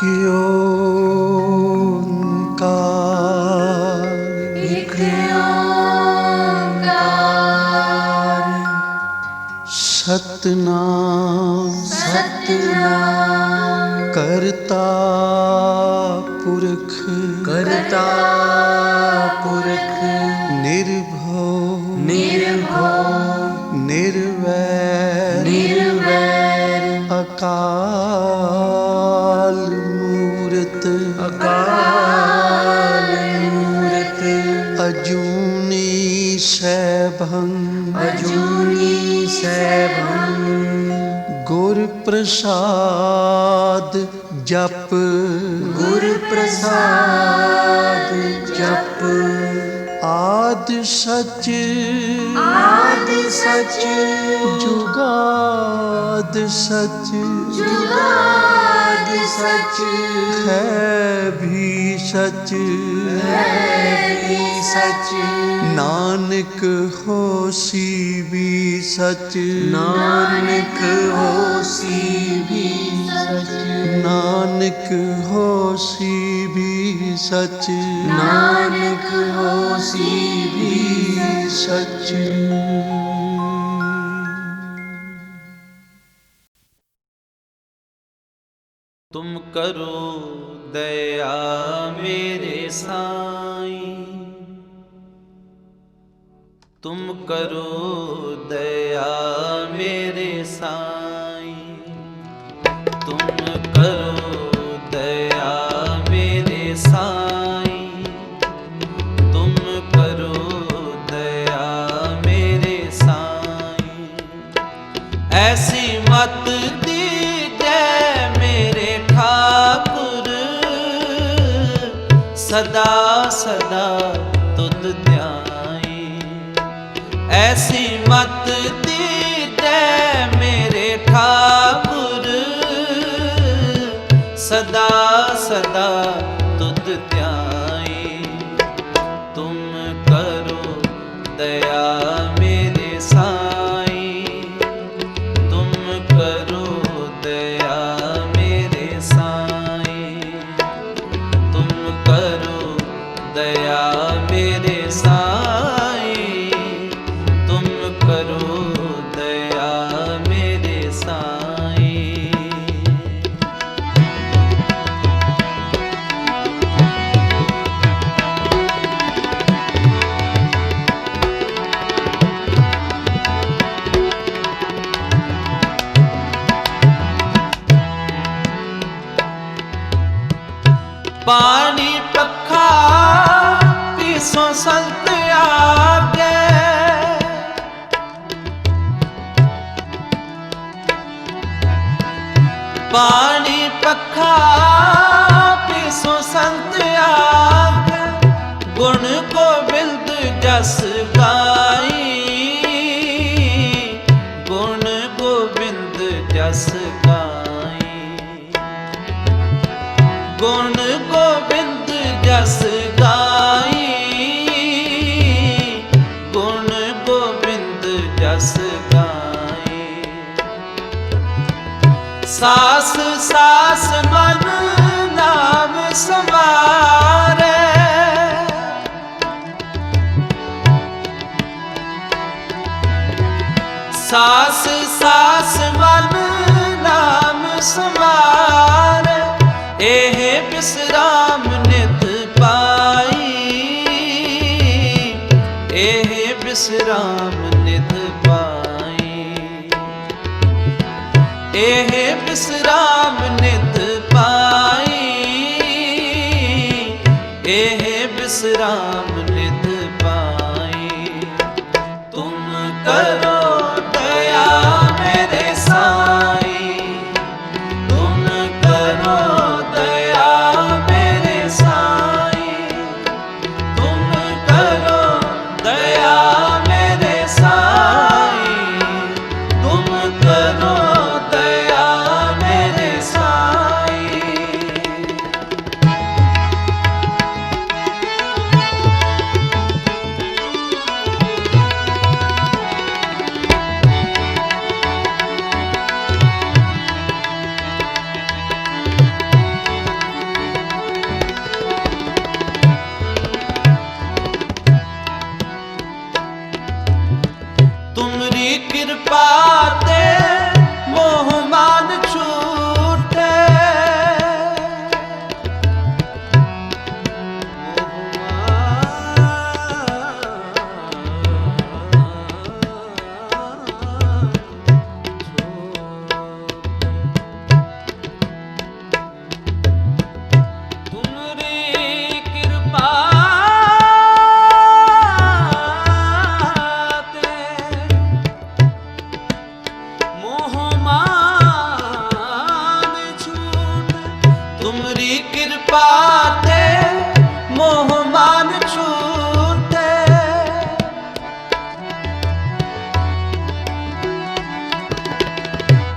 एक ओंकार सतनाम सतनाम करता पुरख करता पुरख निर्भव निर्भव निर्वैर निर्वैर अकाल मूरत अकाल मूरत अजूनी सैभं अजूनी सैभं गुर प्रसाद जप गुर प्रसाद जप आद सच आदि सच जुगाद सच जुगाद सच है भी सच है भी सच नानक होसी भी सच नानक होसी भी सच नानक होसी भी सच नानक होसी भी सच। तुम करो दया मेरे साईं, तुम करो दया मेरे साईं, तुम करो दया मेरे साईं, तुम करो दया मेरे साईं। ऐसी मत दीजिए मेरे ठाकुर, सदा सदा तुध ध्याई। ऐसी मत दीजिए मेरे ठाकुर, सदा सदा तुध ध्याई। तुम करो दया मेरे साईं, तुम करो दया मेरे साईं, तुम करो दया मेरे साईं, तुम करो दया मेरे साईं। पानी पखा पीसो संत आगे, पानी पखा पीसो संत आगे, गुण गोबिंद जस गाई, गुण गोबिंद जस गाई, गुण गोबिंद जस गाई, गुण गोबिंद जस गाई। सास सास मन नाम समारे, सास सास मन नाम समारे, एह विश्राम नित पाई, एह विश्राम नित पाई, एह विश्राम नित पाई, एह विश्राम नित पाई। तुम करो दया मेरे साईं, तुम करो दया मेरे साईं, तुम करो दया मेरे साईं, तुम करो दया मेरे साईं। कृपा ते मोह मान छूटे।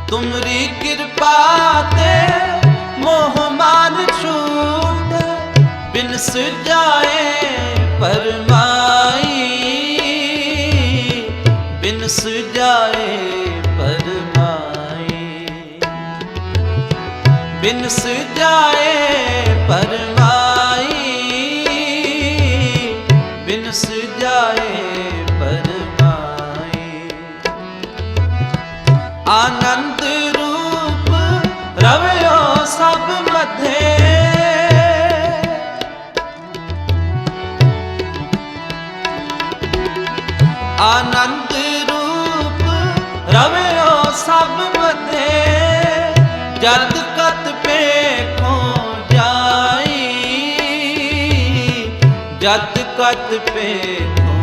तुमरी कृपा ते मोह मान छूटे। बिन सुजाए परमाई, बिन सुजाए परमाई, बिन सुजाए परमाई, बिन सुजाए परमाई। आनंद रूप रवयो सब मध्य, आनंद रूप रवयो सब मध्य। जत कत पेखो जाई, जत कत पेखो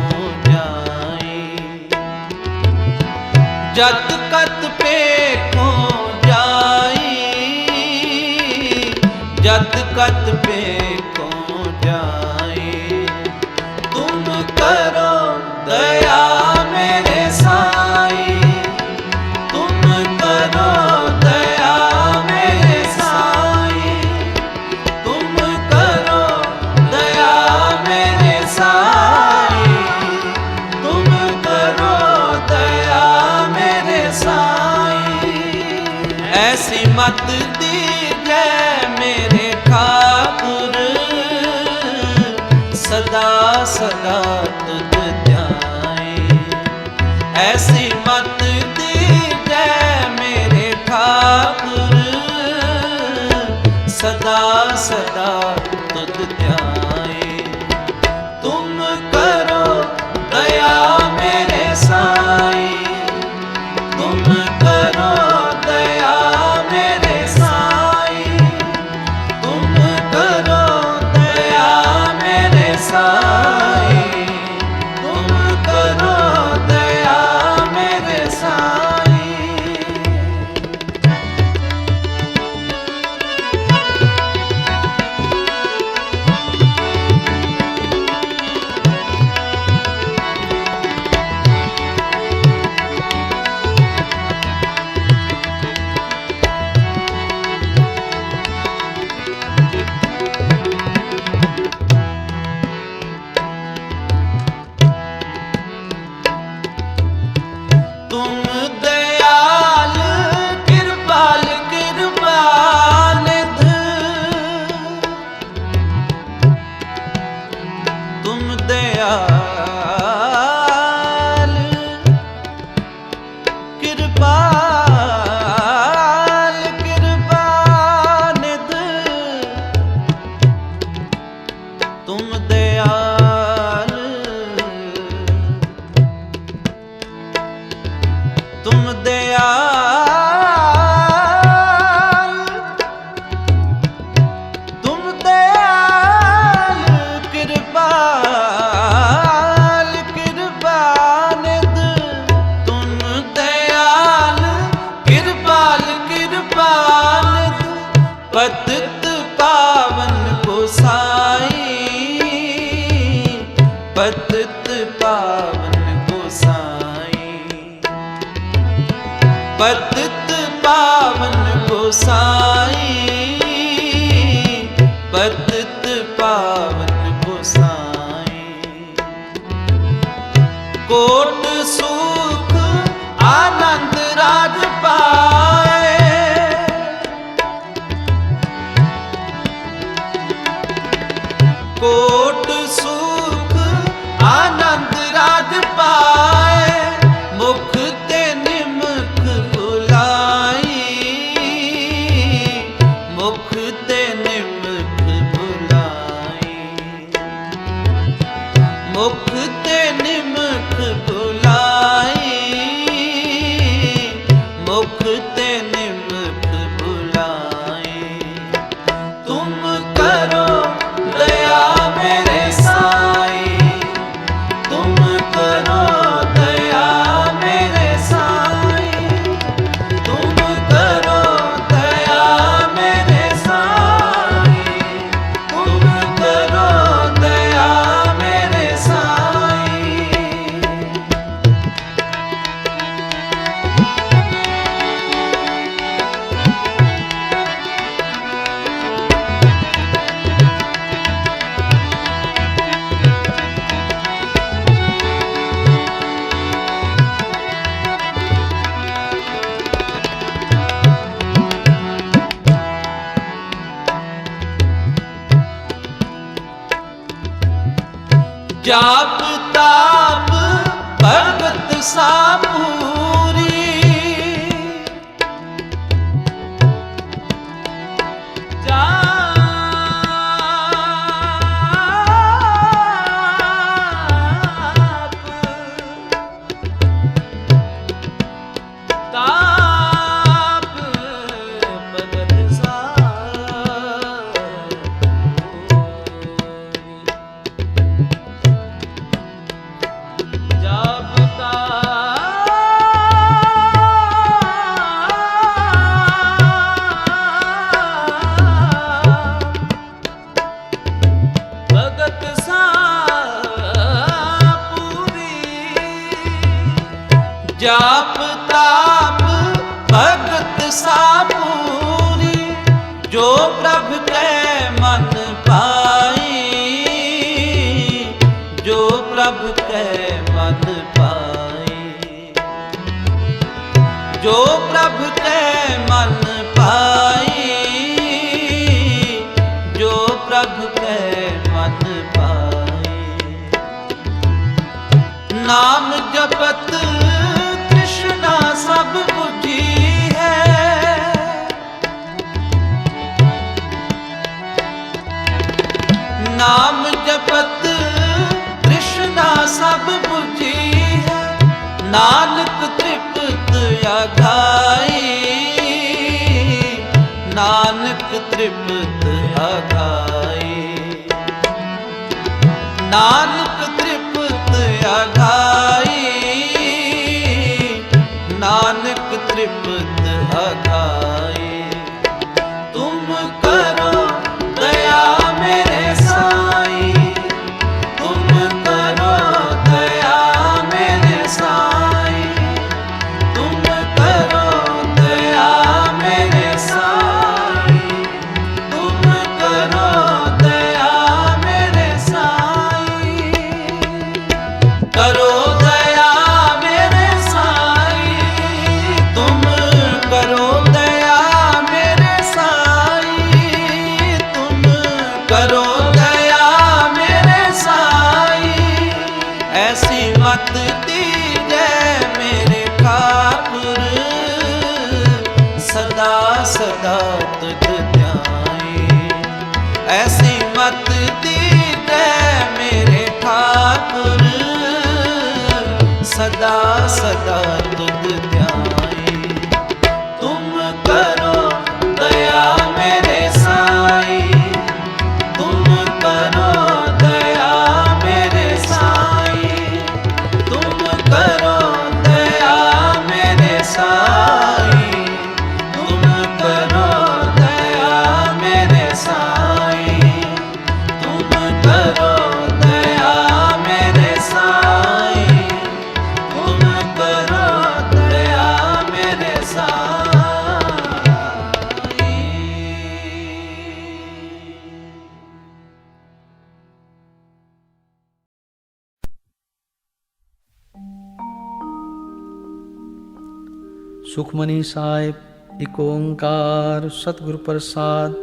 जाई, जत कत पेखो जाई, जत कत पेखो जाई। तुम करो दया मेरे साई, तुम करो दया मेरे साई, तुम करो दया मेरे साई, तुम करो दया मेरे साई। ऐसी मत दीजिए मेरे ठाकुर, सदा सदा तुझ ध्याए। ऐसी मत दीजिए मेरे ठाकुर, सदा सदा तुझ ध्याए। तुम करो दया मेरे साई, तुम करो दया मेरे साई, तुम करो दया मेरे साई, तुम करो दया मेरे साई। तुम दयाल कृपाल कृपानिध, तुम दयाल कृपाल कृपानिध, तुम दयाल, तुम दयाल, तुम दयाल कृपाल कृपानिध, तुम दयाल कृपाल कृपानिध। पतित पावन गोसाई, पतित पावन गोसाई, पतित पावन गोसाई, पतित पावन गोसाई। कोट सुख आनंद राज पाए, कोट सुख आनंद राज पाए। मुख ते निमख बुलाई, मुख ते निमख बुलाई, मुख ते निमख बुलाई, मुख ते निमख बुलाई। तुम करो दया मेरे साई, तुम करो दया मेरे साई, तुम करो दया मेरे साई, जाप ताप भगत सा पूरी, जाप ताप भगत सा जाप भगत सा पूरी, जाप ताप भगत सा पूरी, जो प्रभु के मन पाई, जो प्रभु के मन पाई, जो प्रभु के मन पाई, जो प्रभु के मन पाई। नाम जपत कृष्णा सब बुझी है, नाम जपत कृष्णा सब बुझी है, नानक तृप्त अघाई, नानक तृप्त अघाई, नानक तृप्त अघाई, नानक तृप्त अघाई। तुम करो दया मेरे साई, तुम करो दया मेरे साई, तुम करो दया मेरे साई, तुम करो दया मेरे साई, करो दया मेरे साई, तुम करो दया मेरे साई, तुम करो दया मेरे साई। ऐसी मत दीजे मेरे ठाकुर, सदा सदा तुझ ध्याई, ऐसी मत दीजे मेरे ठाकुर, सदा सदा तुझ ध्याई। तुम करो दया मेरे साई, तुम करो दया मेरे साई, तुम करो दया मेरे साई, तुम करो दया मेरे साई, तुम करो दया मेरे साई, तुम करो दया मेरे साई। सुखमनी साहिब एक ओंकार सतगुर प्रसाद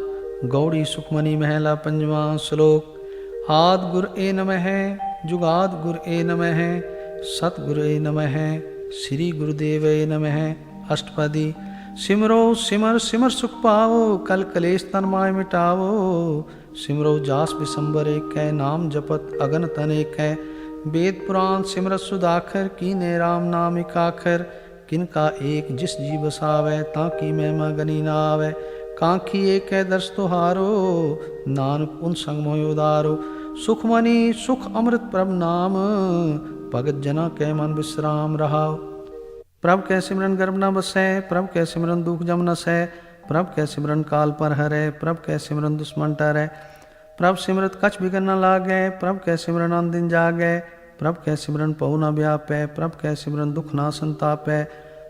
गौड़ी सुखमनी महला पंजवा श्लोक। आद गुर ए नमः, जुगाद गुर ए नमः, सतगुर ए नमः, श्री गुरुदेव ए नमः। अष्टपदी। सिमरो सिमर सिमर सुख पावो, कल कलेश तन माय मिटावो। सिमरो जास बिसंबर एक है, नाम जपत अगन तन एक है। वेद पुराण सिमरत सुदाखर, कीने राम नाम एकाखर। किनका एक जिस जी बसावै, ताकि महिमा गनी ना आवे। कांखी एक है दर्श तुहारो, नानक उन संग मोय उदारो। सुखमनी सुख अमृत प्रभ नाम, भगत जना कै मन विश्राम रहाओ। प्रभ कै सिमरन गर्भ न बसै, प्रभ कै सिमरन दुख जम न सै। प्रभ कै सिमरन काल पर हरै, प्रभ कै सिमरन दुश्मन टरै। प्रभ सिमरत कछ बिगन न लागै, प्रभ कै सिमरन अन दिन जागै। प्रभ कै सिमरन पहु न व्यापै, प्रभ कै सिमरन दुख ना संतापै।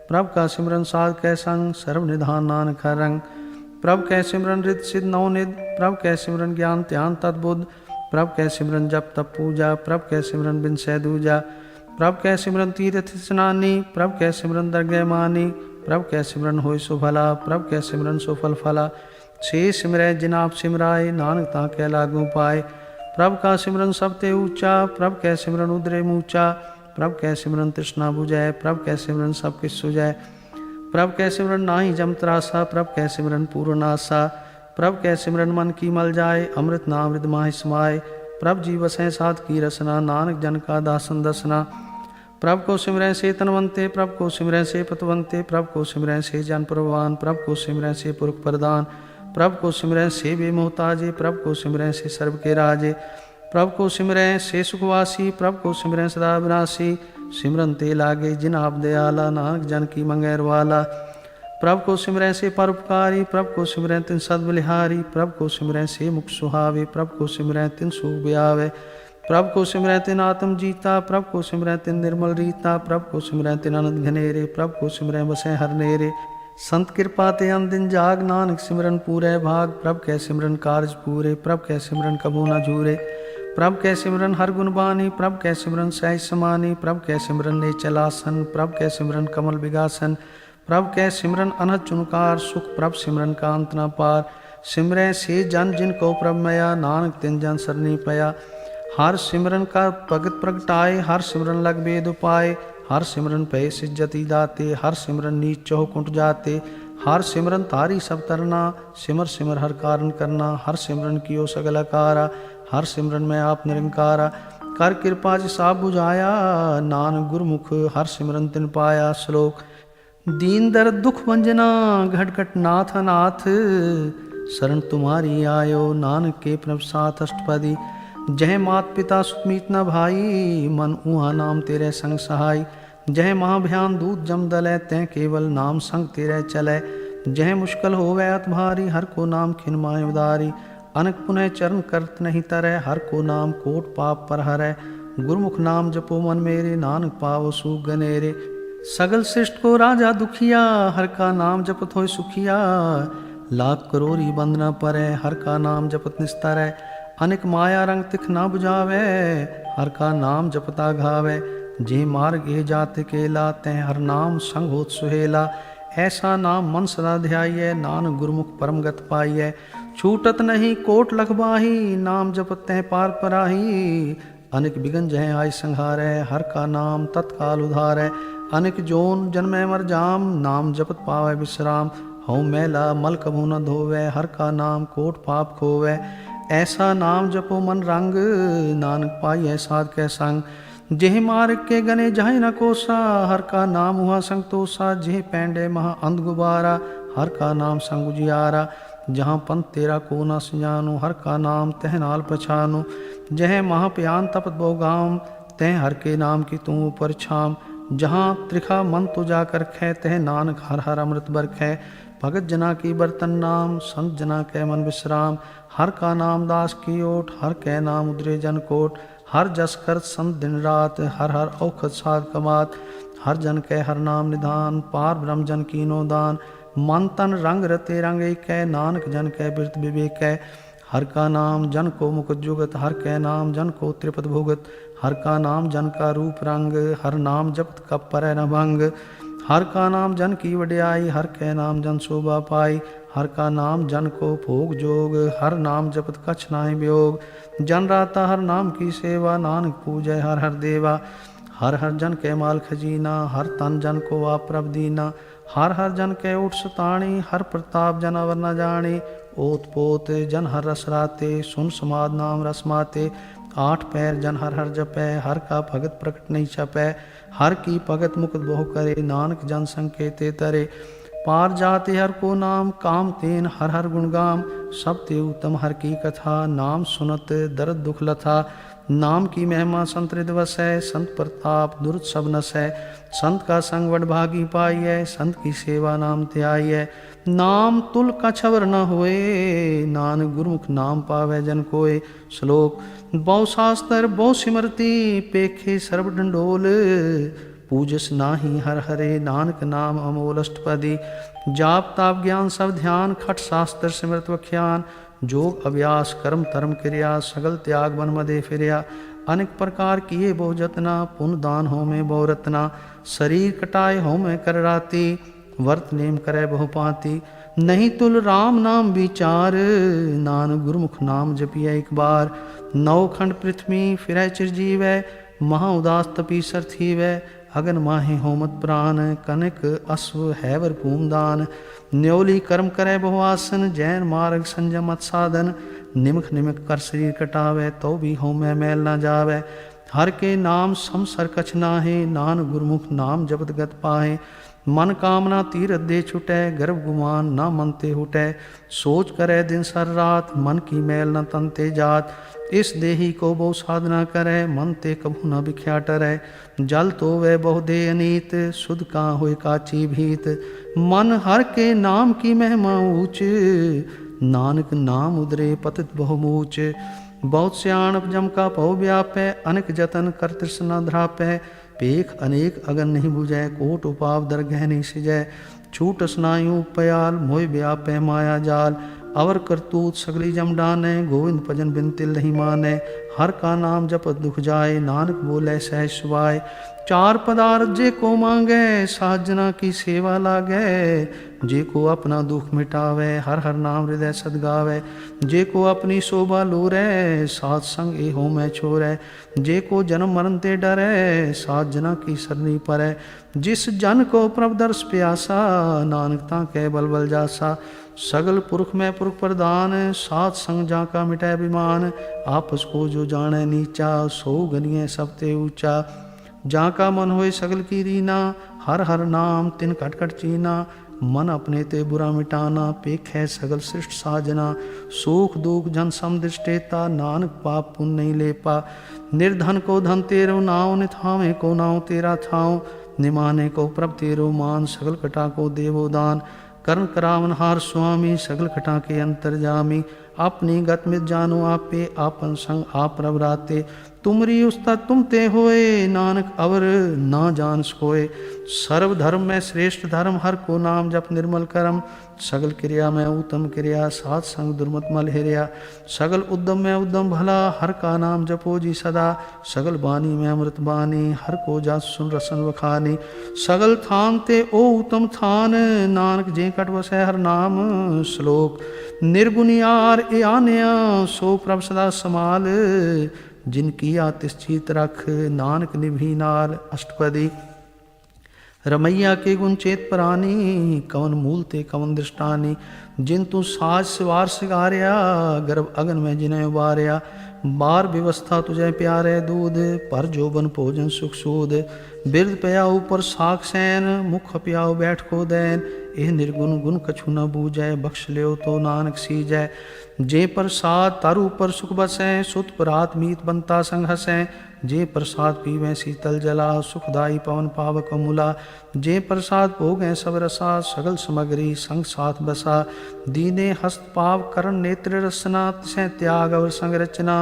प्रभ का सिमरन साध कै संग, सर्व निधान नानक हर रंग। प्रभ कै सिमरन रित सिद्ध नवनिध, प्रभ कै सिमरन ज्ञान ध्यान तद्बुद्ध। प्रभ कै सिमरन जप तप पूजा, प्रभ कै सिमरन बिन सै दूजा। प्रभ कै सिमरन तीर्थ स्नानी, प्रभ कै सिमरन दरगह मानी। प्रभ कै सिमरन होय सो भला, प्रभ कै सिमरन सो फल फला। छे सिमरै जिन आप सिमराए, नानक ताके लागू पाए। प्रभ का सिमरन सब ते ऊंचा, प्रभ कै सिमरन उदरे मूचा, प्रभ कै सिमरन तृष्णा बुझै, प्रभ कै सिमरन सब किस सुझै, प्रभ कै सिमरन नाहि जम त्रासा, प्रभ कै सिमरन पूर्ण आसा, प्रभ कै सिमरन मन की मल जाए, अमृत नाम हृदय माहि समाए, प्रभ जी बसै साध की रसना, नानक जन का दासन दसना। प्रभ को सिमरै से तनवंते, प्रभ को सिमरै से पतवंते, प्रभ को सिमरै से जन प्रवान, प्रभ को सिमरै से पुरख प्रदान, प्रभ को सिमरै से बेमोहताजे, प्रभ को सिमरै से सर्व के राजे, प्रभ को सिमरै से सुखवासी, प्रभ को सिमरै सदा विनाशी, सिमरन ते लागे जिन आप दयाला, नानक जन की मंगैर वाला। प्रभ को सिमरै से परोपकारी, प्रभ को सिमरै तिन सद बलिहारी, प्रभ को सिमरै से मुख सुहावे, प्रभ को सिमरै तिन सुख ब्यावे, प्रभ को सिमरै तिन आत्म जीता, प्रभ को सिमरै तिन निर्मल रीता, प्रभ को सिमरै तिन आनंद घनेरे, प्रभ को सिमरै बसै हर नेरे। संत कृपा ते अनदिन जाग, नानक सिमरन पूरै भाग, प्रभ कै सिमरन कारज पूरे, प्रभ कै सिमरन कबू न झूरे, प्रभ कै सिमरन हर गुण बानी, प्रभ कै सिमरन सहज समानी, प्रभ कै सिमरन नेचल आसन, प्रभ कै सिमरन कमल विगासन, प्रभ कै सिमरन अनहद चुनकार सुख, प्रभ सिमरन का अंत न पार। सिमरै से जन जिनको प्रभ मया, नानक तिन जन सरनी पया। हर सिमरन का भगत प्रगटाए, हर सिमरन लग वेद उपाय, हर सिमरन पे सिज्जति दाते, हर सिमरन नीच चौह कुंठ जाते, हर सिमरन तारी सब तरना, सिमर सिमर हर कारण करना, हर सिमरन कियो सगल आकारा, हर सिमरन में आप निरंकारा। कर कृपा जिसा बुझाया, नानक गुरमुख हर सिमरन तिन पाया। श्लोक दीन दर्द दुख वंजना, घट घट नाथ अनाथ, शरण तुम्हारी आयो, नानक के प्रभ साथ अष्टपदी। जय मात पिता सुतमीत न भाई, मन ऊहा नाम तेरे संग सहाय। जय महाभयान दूत जम दलै, तै केवल नाम संग तेरे चलै। जय मुश्किल होवै अत भारी, हर को नाम खिन माय उदारी। अनक पुनः चरण करत नहीं तरह, हर को नाम कोट पाप पर हरै। गुरमुख नाम जपो मन मेरे, नानक पावो सुख गनेरे। सगल सृष्ट को राजा दुखिया, हर का नाम जपत होय सुखिया। लाख करोरी बंदना परै, हर का नाम जपत निस्तर है। अनेक माया रंग तिख ना बुझावे, हर का नाम जपता घावे। जे मार्ग ए जात केला, तह हर नाम संग होत सुहेला। ऐसा नाम मन सदा ध्याइयै, नानक गुरमुख परम गत पाइयै। छूटत नहीं कोट लखबाही, नाम जपत तह पार पराही। अनेक बिगन जह आय संहारै, हर का नाम तत्काल उधारै। अनेक जोन जन्मै मर जाम, नाम जपत पावै विश्राम। हऊँ मैला मल कभू न धोवै, हर का नाम कोट पाप खोवै। ऐसा नाम जपो मन रंग, नानक पाइयै साध कै संग। जेह मार्ग के गने जाहि न कोसा, हर का नाम हुआ संग तोसा। जेह पैंडे महा अंध गुबारा, हर का नाम संग उजियारा। जहाँ पंथ तेरा को न सजानो, हर का नाम तह नाल पछानो। जह महाप्यान तपत बहु गाम, तह हर के नाम की तू ऊपर छाम। जहाँ त्रिखा मन तो जाकर खे, तह नानक हर हर अमृत बरखै। भगत जना की बर्तन नाम, संत जना कै मन विश्राम। हर का नाम दास की ओट, हर कै नाम उदरे जन कोट। हर जस कर संत दिन रात, हर हर औखद साध कमात। हर जन कै हर नाम निधान, पार ब्रह्म जन कीनो दान। मन तन रंग रते रंग एकै, नानक जन कै बिरत विवेकै। हर का नाम जन को मुकुट जुगत, हर कै नाम जन को त्रिपत भुगत। हर का नाम जन का रूप रंग, हर नाम जपत कप परै न भंग। हर का नाम जन की वड्याई, हर कै नाम जन शोभा पाई। हर का नाम जन को भोग जोग, हर नाम जपत कछ नाहि वियोग। जन राता हर नाम की सेवा, नानक पूजै हर हर देवा। हर हर जन कै माल खजीना, हर तन जन को आप प्रभ दीना। हर हर जन कै उठ सताणी, हर प्रताप जन अवर न जानी। ओत पोत जन हर रस राते, सुन समाद नाम रस माते। आठ पैर जन हर हर जपै, हर का भगत प्रकट नहीं छपै। हर की भगत मुकुट बहु करे, नानक जन संकेते तरे। पार जाते हर को नाम, काम तेन हर हर गुण गाम। सब ते उत्तम हर की कथा, नाम सुनत दर्द दुख लथा। नाम की महिमा संत हृदय वसै, संत प्रताप दुर्त सब नसै। संत का संग वडभागी पाइयै, संत की सेवा नाम त्याइयै। नाम तुल का छवर न होए, नानक गुरमुख नाम पावै जन कोय। श्लोक बहु शास्त्र बहु सिमरती, पेखे सर्व डंडोल। पूजस नाही हर हरे, नानक नाम अमोल अष्टपदी। जाप ताप ज्ञान सब ध्यान, खट शास्त्र सिमरत वख्यान। जोग अभ्यास कर्म धर्म क्रिया, सगल त्याग बन मदे फिरया। अनेक प्रकार किए बहु जतना, पुण्य दान हो में बहु रतना। शरीर कटाए हो में कर राती, वर्त नेम करे बहु पाती। नहीं तुल राम नाम विचार, नानक गुरमुख नाम जपिए एक बार। नौ खंड पृथ्वी फिरै चिरजीवै, महा उदास तपीसर थीवै। अगन माहे होमत प्राण, कनक अश्व हैवर भूमदान। न्योली कर्म करे बहु आसन, जैन मार्ग संयम मत साधन। निमख निमख कर शरीर कटावे, तो भी होमै मैल ना जावे। हर के नाम समसर कछ नाहे, नानक गुरमुख नाम जपत गत पाहे। मन कामना तीरथ दे छुटै, गर्भ गुमान ना मन ते हुटै। सोच करे दिन सर रात, मन की मैल न तन ते जात। इस देही को बहु साधना करे, मन ते कभू न बिख्या टरै। जल तो वह बहु दे अनीत, सुध का होए काची भीत। मन हर के नाम की महिमा ऊँच, नानक नाम उदरे पतित बहुमूच। बहुत स्याणप जम का पौ व्यापै, अनेक जतन कर तृष्णा ध्रापै। पेख अनेक अगन नहीं बुझै, कोट उपाव दर गह नहीं सिजै। छूट स्नायु पयाल, मोह व्यापै माया जाल। अवर करतूत सगली जम डानै, गोविंद भजन बिन तिल नहीं मानै। हर का नाम जपत दुख जाए, नानक बोले सहज सुभाए। चार पदार्थ जे को मांगै, साजना की सेवा लागै। जे को अपना दुख मिटावे, हर हर नाम हृदय सद गावे। जे को अपनी शोभा लोरै, सात संग ए हो मैं छोरै। जे को जन्म मरण ते डरै, सात जना की सरनी परै। जिस जन को प्रभ दर्श प्यासा, नानक ताके बल बल जासा। सगल पुरख में पुरख प्रधान, सात संग जाका मिटै विमान। आपस को जो जाने नीचा, सो गनिए सब ते ऊंचा। जाका मन होए सगल की रीना, हर हर नाम तिन कट कट चीना। मन अपने ते बुरा मिटाना, पेख है सगल सृष्ट साजना। सुख दुख जन सम दृष्टेता, नानक पाप पुण्य नहीं लेपा। निर्धन को धन तेरो नाव, निथावे को नाव तेरा थाव। निमाने को प्रभ तेरो मान, सगल कटा को देवो दान। कर्ण करावन हार स्वामी, सगल कटा के अंतर जामी। अपनी गत मित जानो आपे, आपन संग आप प्रभ राते। तुमरी उस्ता तुम ते होए, नानक अवर ना जान सोए। सर्व धर्म में श्रेष्ठ धर्म, हर को नाम जप निर्मल करम। सगल क्रिया में उत्तम क्रिया, सात संग दुर्मत मल हेरिया। सगल उद्यम में उद्यम भला, हर का नाम जपो जी सदा। सगल बानी में अमृत बानी, हर को जा सुन रसन वखानी। सगल थान ते ओ उत्तम थान, नानक जे कट वसै हर नाम श्लोक। निर्गुनियार ए आन्या, सो प्रभ सदा समाल। जिनकी आतिश चीत रख, नानक निभी नाल। अष्टपदी। रमैया के गुण चेत परानी, कवन मूल ते कवन दृष्टानी। जिन तू साज सवार सिगारिया, गर्भ अगन में जिन्हें उबारिया। बार व्यवस्था तुझे प्यारे दूध, पर जोबन भोजन सुख सूद। बिरद पया ऊपर साख सैन, मुख प्याओ बैठ को दैन। एह निर्गुण गुण कछु न बूझै, बख्श लियो तो नानक सीजै। जे प्रसाद तारू पर सुख बसै, सुत परात मीत बनता संग हसै। जे प्रसाद पीवें शीतल जला, सुखदाई पवन पावक मूला। जे प्रसाद भोगें सब रसा, सगल समग्री संग साथ बसा। दीने हस्त पाव करण नेत्र रसना, तिसै त्याग अवर संग रचना।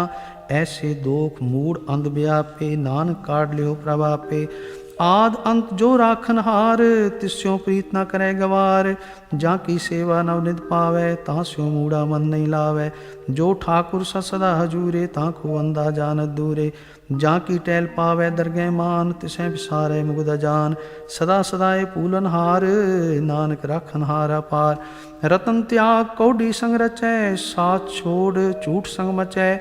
ऐसे दोख मूड अंध व्यापे, नानक काट लियो प्रभापे। आद अंत जो राखन हार, तिस्यों प्रीत न करे गवार। जाकी सेवा नवनिध पावै, तास्यों मूढ़ा मन नहीं लावै। जो ठाकुर सदा हजूरे, ताको अंधा जानत दूरे। जाकी टैल पावै दरगह मान, तिसै विसारै मुगद जान। सदा सदाए पूलन हार, नानक राखन हार अपार। रतन त्याग कौडी संग रचै, साथ छोड़ झूठ संग मचै।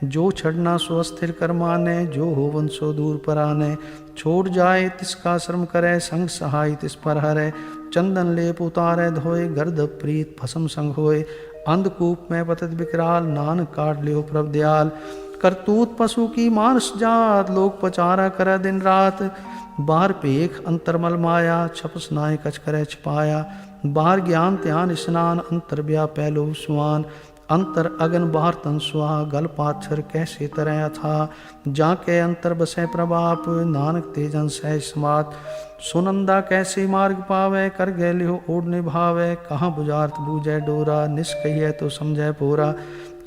जो छड़ना सो अस्थिर कर मानै, जो होवन सो दूर पर आनै। छोड़ जाए तिसका श्रम करे, संग सहाय तिस पर हरै। चंदन लेप उतारै धोए, गर्द प्रीत भस्म संग होए। अंधकूप में पतित विकराल, नानक काट लियो प्रभ दयाल। करतूत पशु की मानस जात, लोक पचारा करे दिन रात। बाहर पेख अंतरमल माया, छपस नाय कछ करे छिपाया। बाहर ज्ञान ध्यान स्नान, अंतर व्यापै लोभ सुआन। अंतर अगन बाहर तन सुहा, गल पाथर कैसे तरह था। जाके अंतर बसै प्रभाप, नानक तेजन सहज समात। सुनंदा कैसे मार्ग पावै, कर गए लिहो ओढ़ निभावै। कहाँ बुझार्थ बूझै डोरा, निष्कहियै तो समझै पोरा।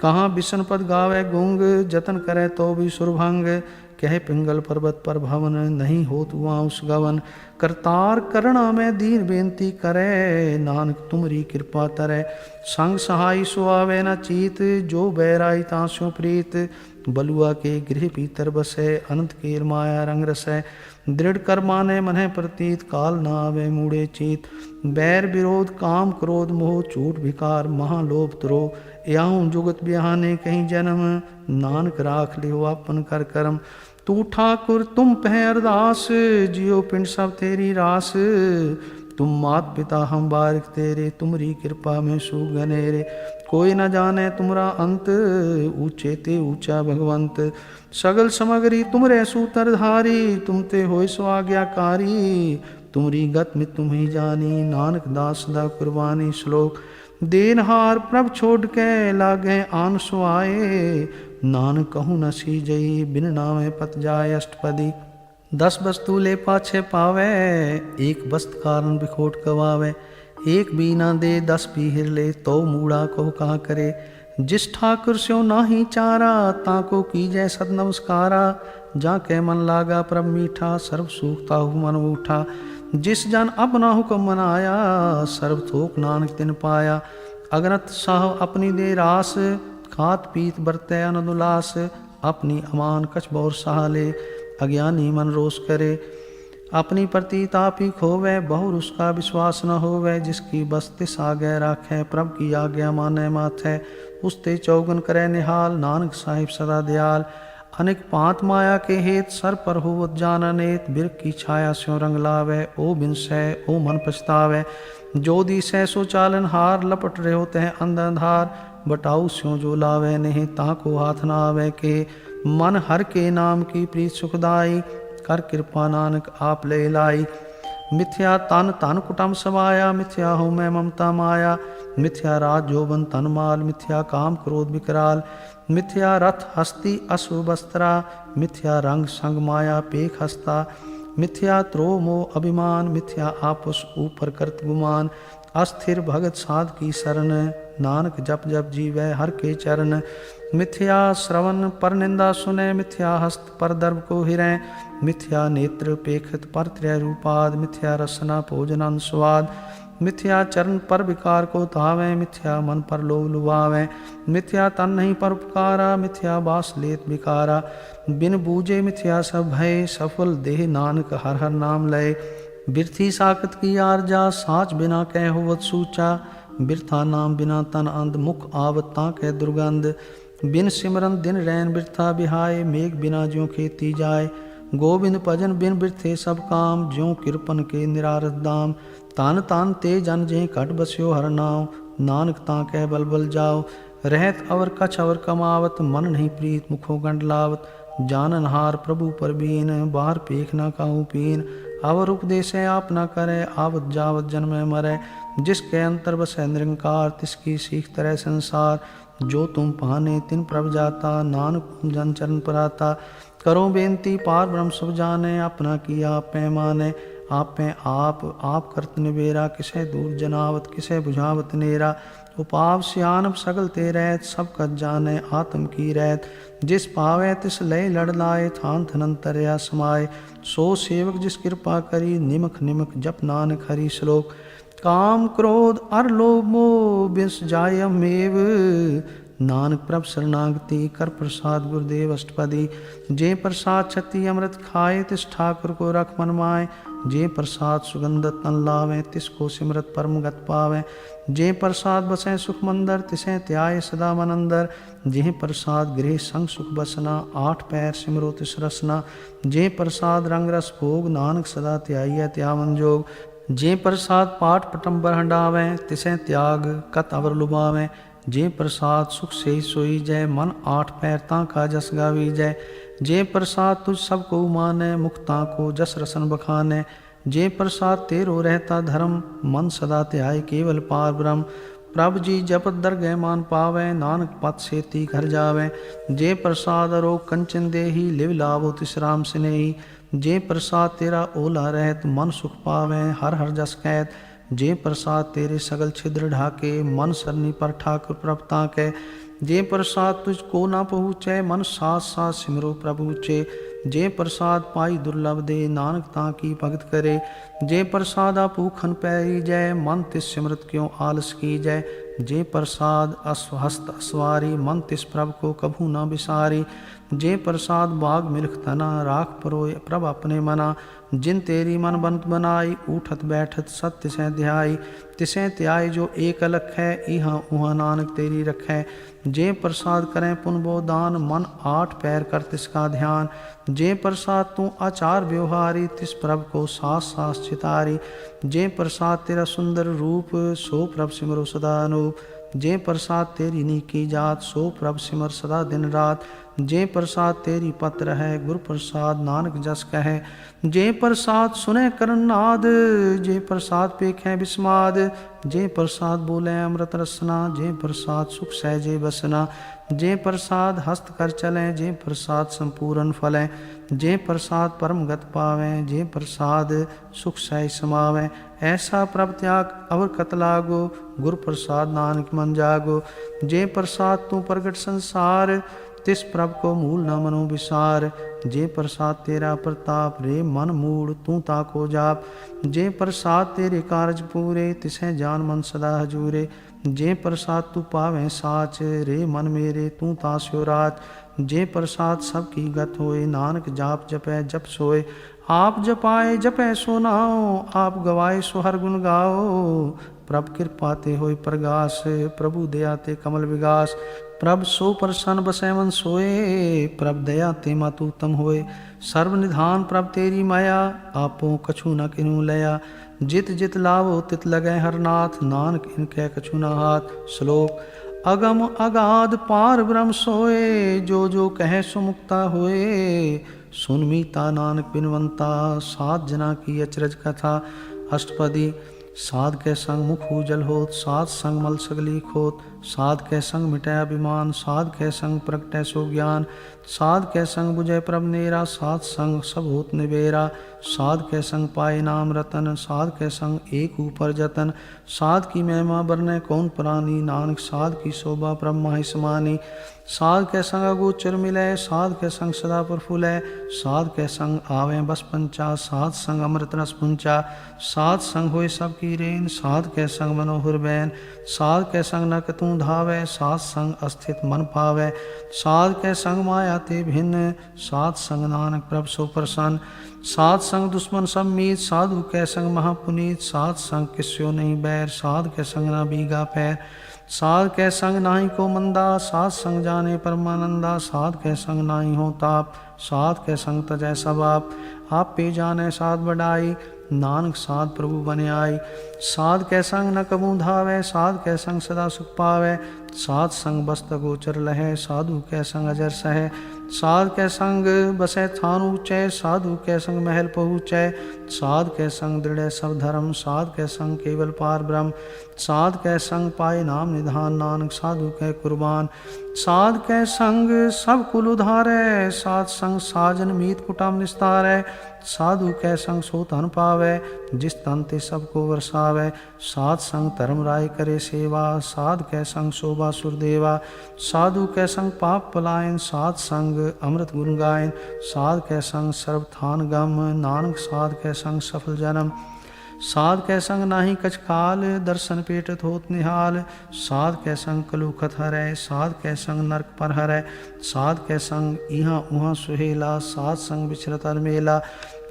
कहाँ बिसन पद गावै गुंग, जतन करे तो भी सुरभंग। कह पिंगल पर्वत पर भवन, नहीं हो तुआ उस गवन। करतार करना में दीन बेनती करे, नानक तुमरी कृपा तरै। संग सहाय सुआवे न चीत, जो बैराई तास्यों प्रीत। बलुआ के गृह भीतर बसै, अनंत केर माया रंग रसै, दृढ़ कर माने मन्ह प्रतीत, काल न आवे मूढ़े चीत, बैर विरोध काम क्रोध मोह, झूठ विकार महालोभ तुरो, याहूँ जुगत बिहाने कहीं जन्म, नानक राख लियो आपन कर करम, तू ठाकुर तुम पह अरदास, जियो पिंड सब तेरी रास, तुम मात पिता हम बारिक तेरे, तुमरी कृपा में सुख घनेरे, कोई न जाने तुमरा अंत, ऊंचे ते ऊंचा भगवंत, सगल समगरी तुमरे सूत्रधारी, तुम ते होय सो आज्ञाकारी, तुमरी गत में तुम ही जानी, नानक दास दा कुर्बानी। श्लोक देनहार प्रभ छोड़ के लागे आन सो आए, नानक कहूँ न सी जई बिन नामे पत जाय अष्टपदी, 10 वस्तु ले पाछे पावे, एक वस्त कारण बिखोट गवावे, एक भी ना दे 10 पीहिर ले, तो मूड़ा को कहा करे, जिस ठाकुर स्यो नाही चारा, ताको कीजै सद नमस्कारा, जाके मन लागा प्रभ मीठा, सर्व सुख ताहु मन उठा, जिस जन अपना हुक्म मनाया, सर्व थोक नानक तिन पाया, अगनत साह अपनी दे रास, खात पीत बरतै आनंद उल्लास, अपनी अमान कछ बौर सहा ले, अज्ञानी मन रोष करे, अपनी प्रतीत आप ही खोवे, बहुर उसका विश्वास न होवे, जिसकी बस तिस आगे राखे, प्रभ की आज्ञा माने माथे, उसते चौगन करे निहाल, नानक साहिब सदा दयाल, अनेक पांत माया के हेत, सर पर होवत जान अनेत, बिरख की छाया स्यों रंग लावे, ओ बिनसै ओ मन पछतावे, जो दिसै सो चालन हार, लपट रहो तह अंध अंधार, बटाऊ स्यों जो लावे नहीं, ताको हाथ न आवे के, मन हर के नाम की प्रीत सुखदाई, कर कृपा नानक आप ले लाई, मिथ्या तन तन कुटम समाया, मिथ्या हो मैं ममता माया, मिथ्या राज जोबन तन माल, मिथ्या काम क्रोध विकराल, मिथ्या रथ हस्ती अशुभ वस्त्रा, मिथ्या रंग संग माया पेख हस्ता, मिथ्या त्रो मोह अभिमान, मिथ्या आपस ऊपर करत गुमान, अस्थिर भगत साध की शरण, नानक जप जप जीवै हर के चरण, मिथ्या श्रवण पर निंदा सुने, मिथ्या हस्त पर दर्भ को हिरै, मिथ्या नेत्र पेखत पर त्रय रूपाद, मिथ्या रसना भोजन अनुस्वाद, मिथ्या चरण पर विकार को तावें, मिथ्या मन पर लोभ लुभावें, मिथ्या तन नहीं पर उपकारा, मिथ्या बास लेत विकारा, बिन बूझे मिथ्या सब भय, सफल देह नानक हर हर नाम लय, बिरथी साकत की आरजा, साच बिना कह होवत सूचा, बिरथा नाम बिना तन अंध, मुख आवत ताके दुर्गंध, बिन सिमरन दिन रैन बिरथा बिहाय, मेघ बिना ज्यों खेती जाय, गोविंद भजन बिन बिरथे सब काम, ज्यों किरपन के निरारत दाम, तान तान ते जन जें घट बस्यो हर नाम, नानक ताकै बल बल जाओ, रहत अवर कछ अवर कमावत, मन नहीं प्रीत मुखो गंड लावत, जाननहार प्रभु पर बीन, बाहर पेख ना काहू पीन, अवर उपदेश आप न करे, आवत जावत जन्म मरै, जिसके अंतर बसै निरंकार, तिसकी सीख तरह संसार, जो तुम पाने तिन प्रभ जाता, नानक जन चरण पर आता, करो बेनती पार ब्रह्म सब जाने, अपना किया आप पैमाने, आप पे आप करत निबेरा, किसे दूर जनावत किसे बुझावत नेरा, उपाव सियानब सगल ते रहत, सब कत जाने आत्म की रहत, जिस पावे तिस लय लड़ लाए, थान थनंतरया समाये, सो सेवक जिस कृपा करी, निमख निमख जप नानक हरि श्लोक, काम क्रोध अर लोभ मोह बिस जाय मेव, नानक प्रभ शरणागति कर प्रसाद गुरुदेव अष्टपदी, जे प्रसाद छति अमृत खाए, तिस ठाकुर को रख मन माए, जे प्रसाद सुगंधत तन लावे, तिसको सिमरत परम गत पावे, जे प्रसाद बसें सुख मंदर, तिसें त्याय सदा मन अंदर, जे प्रसाद गृह संग सुख बसना, 8 पैर सिमरो तिस रसना, जे प्रसाद रंग रस भोग, नानक सदा त्याई त्यावन जोग, जे प्रसाद पाठ पटंबर हंडावें, तिसें त्याग कत अवर लुभावें, जे प्रसाद सुख से सोई जय, मन 8 पैर ताका जस गावी जय, जे प्रसाद तुझ सबको माने, मुक्ता को जस रसन बखाने, जे प्रसाद तेरो रहता धर्म, मन सदा त्याय केवल पार ब्रह्म, प्रभु जी जपत दरगह मान पावे, नानक पत सेती घर जावे, जे प्रसाद अरोग कंचन देही, लिव लाभो तिस राम स्नेही, जे प्रसाद तेरा ओला रहत, मन सुख पावे हर हर जस कहत, जे प्रसाद तेरे सगल छिद्र ढाके, मन सरनी पर ठाकुर प्रभ ताके, जे प्रसाद तुझको ना पहुँचे, मन साथ साथ सिमरो प्रभु चे, जे प्रसाद पाई दुर्लभ दे, नानक ता की भगत करे। जे प्रसादा भूखन पैरी जय, मन तिस सिमरत क्यों आलस की जय। जे प्रसाद हस्त असवारी, मन तिस प्रभ को कभू न बिसारी। जे प्रसाद बाग मिल्ख तना, राख परोए प्रभ अपने मना। जिन तेरी मन बंत बनाई, उठत बैठत सत तिसै ध्याई। तिसै त्याय जो एक अलख है, इहाँ उहाँ नानक तेरी रखै। जे प्रसाद करें पुन बो दान, मन आठ पैर कर तिसका ध्यान। जे प्रसाद तू आचार व्यवहारी, तिस प्रभ को सास सास चितारी। जे प्रसाद तेरा सुंदर रूप, सो प्रभ सिमरो सदा अनूप। जे प्रसाद तेरी नीकी जात, सो प्रभ सिमर सदा दिन रात। जे प्रसाद तेरी पत्र है, गुर प्रसाद नानक जस कहे। जे प्रसाद सुने करन नाद, जे प्रसाद पेखें बिस्माद। जे प्रसाद बोले अमृत रसना, जे प्रसाद सुख सहजे बसना। जे प्रसाद हस्त कर चलें, जे प्रसाद संपूर्ण फलें। जे प्रसाद परम गत पावें, जे प्रसाद सुख सहज समावें। ऐसा प्रभ त्याग अवर कत लागो, गुर प्रसाद नानक मन जागो। जे प्रसाद तू प्रगट संसार, तिस प्रभ को मूल न मनो विसार। जे प्रसाद तेरा प्रताप, रे मन मूड तू ताको जाप। जे प्रसाद तेरे कारज पूरे, तिसै जान मन सदा हजूरे। जे प्रसाद तू पावें साच, रे मन मेरे तू तास्यो राच। जे प्रसाद सब की गत होए, नानक जाप जपै जप सोए। आप जपाए जपै सो नाओ, आप गवाए सो हर गुण गाओ। प्रभ कृपा ते होए प्रगास, प्रभु दया ते कमल विगास। प्रभ सो प्रसन्न बसै मन सोए, प्रभ दया ते मातु उत्तम होए। सर्व निधान प्रभ तेरी माया, आपो कछु न किन्हू लया। जित जित लावो तित लगै हर नाथ, नानक इनकै कछु न हाथ। श्लोक अगम अगाध पार ब्रह्म सोए, जो जो कहे सो मुक्ता होए। सुन मीता नानक बिनवंता, सात जना की अचरज कथा। अष्टपदी साध के संग मुख उजल होत, साध संग मल सगली खोत। साध के संग मिटै अभिमान, साध के संग प्रगटै सो ज्ञान। साध के संग बुझै प्रभ नेरा, साध संग सब होत निबेरा। साध के संग पाए नाम रतन, साध के संग एक ऊपर जतन। साध की महिमा बरनै कौन प्राणी, नानक साध की शोभा प्रभ माहि समानी। साध के संग अगोचर मिलै, साध के संग सदा प्रफुल्लै। साध के संग आवें बस पंचा, साध संग अमृत रस पुंचा। साध संग होए सब की रेन, साध के संग मनोहर बैन। साध के संग नक तू धावै, साध संग अस्थित मन पावै। साध के संग माया ते भिन्न, साध संग नानक प्रभ सो प्रसन्न। साध संग दुश्मन सब मीत, साधु के संग महापुनीत। साध संग किस्यो नहीं बैर, साध के संग ना बीगा पैर। साध के संग नाही को मंदा, साध संग जाने परमानंदा। साध के संग नाही हो ताप, साध के संग तजै सब आप पे जाने साध बढ़ाई। नानक साध प्रभु बन आई। साध के संग न कबू धावै, साध के संग सदा सुख पावै। साध संग बस्त गोचर लहै, साधु के संग अजर सहै। साध के संग बसै थान ऊँचै, साधु के संग महल पहुँचै। साध के संग दृढ़ सब धर्म, साध के संग केवल पार ब्रह्म। साध के संग पाए नाम निधान, नानक साधु के कुर्बान। साध के संग सब कुल उधारै, साध संग साजन मीत कुटुम निस्तारै। साधु के संग सो धन पावै, जिस तन ते सबको वरसावै। साध संग धर्म राय करे सेवा, साध के संग शोभा सुरदेवा। साधु के संग पाप पलायन, साध संग अमृत गुण गायन। साध के संग सर्व थान गम, नानक साध के संग सफल जन्म। साध के संग नाही कछ काल, दर्शन पेटत होत निहाल। साध के संग कलुखत हरै, साध के संग नरक पर हरै। साध के संग इहाँ उहाँ सुहेला, साध संग बिछरत अलमेला।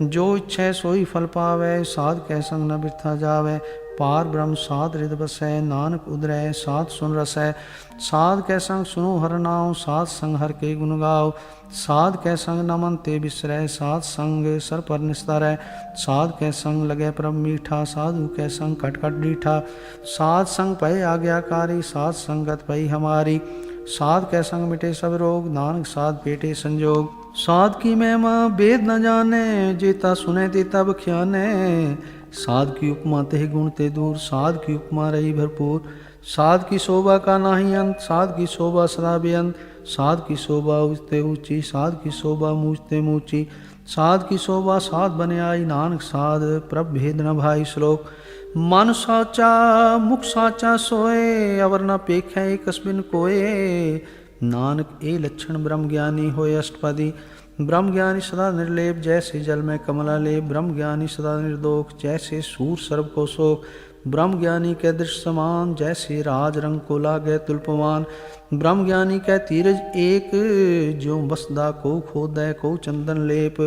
जो इच्छै सोई फल पावै, साध के संग न बिरथा जावै। पार ब्रह्म साध हृद बसै, नानक उदरै साध सुन रसै। साध के संग सुनो हर नाम, साध संग हर के गुण गाओ। साध के संग नमन ते बिसरै, साध संग सर पर निस्तारै। साध के संग लगे प्रभ मीठा, साधु के संग खट खट डीठा। साध संग पै आज्ञाकारी, साध संगत पै हमारी। साध के संग मिटे सब रोग, नानक साध पेटे संजोग। साध की महिमा वेद न जाने, जेता सुने तेता बख्याने। साध की उपमा तेह गुण ते दूर, साध की उपमा रही भरपूर। साध की शोभा का नाही अंत, साध की शोभा सदा बेअंत। साध की शोभा ऊंचते ऊंची, साध की शोभा मूझते मूची। साध की शोभा साध बने आई, नानक साध प्रभ भेद न भाई। श्लोक मन साचा मुख साचा सोए, अवर न पेखै कस्बिन कोए। नानक ए लक्षण ब्रह्म ज्ञानी होए। अष्टपदी ब्रह्म ज्ञानी सदा निर्लेप जैसे जल में कमला लेप। ब्रह्म ज्ञानी सदा निर्दोष जैसे सूर सर्व को शोक। ब्रह्म ज्ञानी के दृश्य समान जैसे राज रंग को लागे तुल्पवान। ब्रह्म ज्ञानी के तीरज एक जो बसदा को खोदै को चंदन लेप।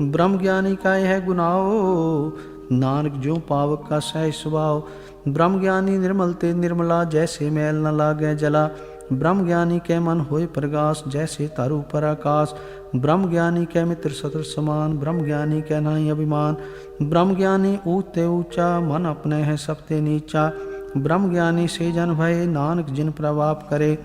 ब्रह्म ज्ञानी का यह गुनाहो नानक जो पावक का सह स्वभाव। ब्रह्म ज्ञानी निर्मल ते निर्मला जैसे मैल न लागे जला। ब्रह्म ज्ञानी के मन होए प्रकाश जैसे तारू पर आकाश। ब्रह्म ज्ञानी के मित्र शत्रु समान। ब्रह्म ज्ञानी के नहीं अभिमान। ब्रह्म ज्ञानी ऊंचे ऊंचा मन अपने है सबते नीचा। ब्रह्म ज्ञानी से जन भय नानक जिन प्रभाव करे।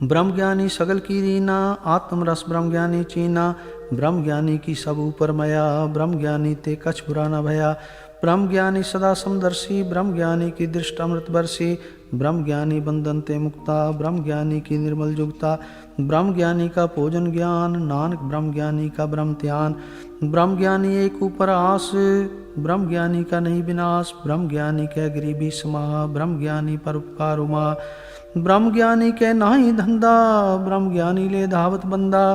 ब्रह्म ज्ञानी सगल की रीना आत्म रस ब्रह्म ज्ञानी चीना। ब्रह्म ज्ञानी की सब ऊपर मया ब्रह्म ज्ञानी ते कछ बुरा न भया। ब्रह्म ज्ञानी सदा समदर्शी ब्रह्म ज्ञानी की दृष्ट अमृत बरसी। ब्रह्म ज्ञानी बंधन ते मुक्ता ब्रह्म ज्ञानी की निर्मल जुगता। ब्रह्म ज्ञानी का भोजन ज्ञान नानक ब्रह्म ज्ञानी का ब्रह्म ध्यान। ब्रह्म ज्ञानी एक ऊपर आस ब्रह्म ज्ञानी का नहीं विनाश। ब्रह्म ज्ञानी के गरीबी समाह ब्रह्म ज्ञानी पर उपकार उमा। ब्रह्म ज्ञानी के नाही धंधा ब्रह्म ज्ञानी ले धावत बंदा।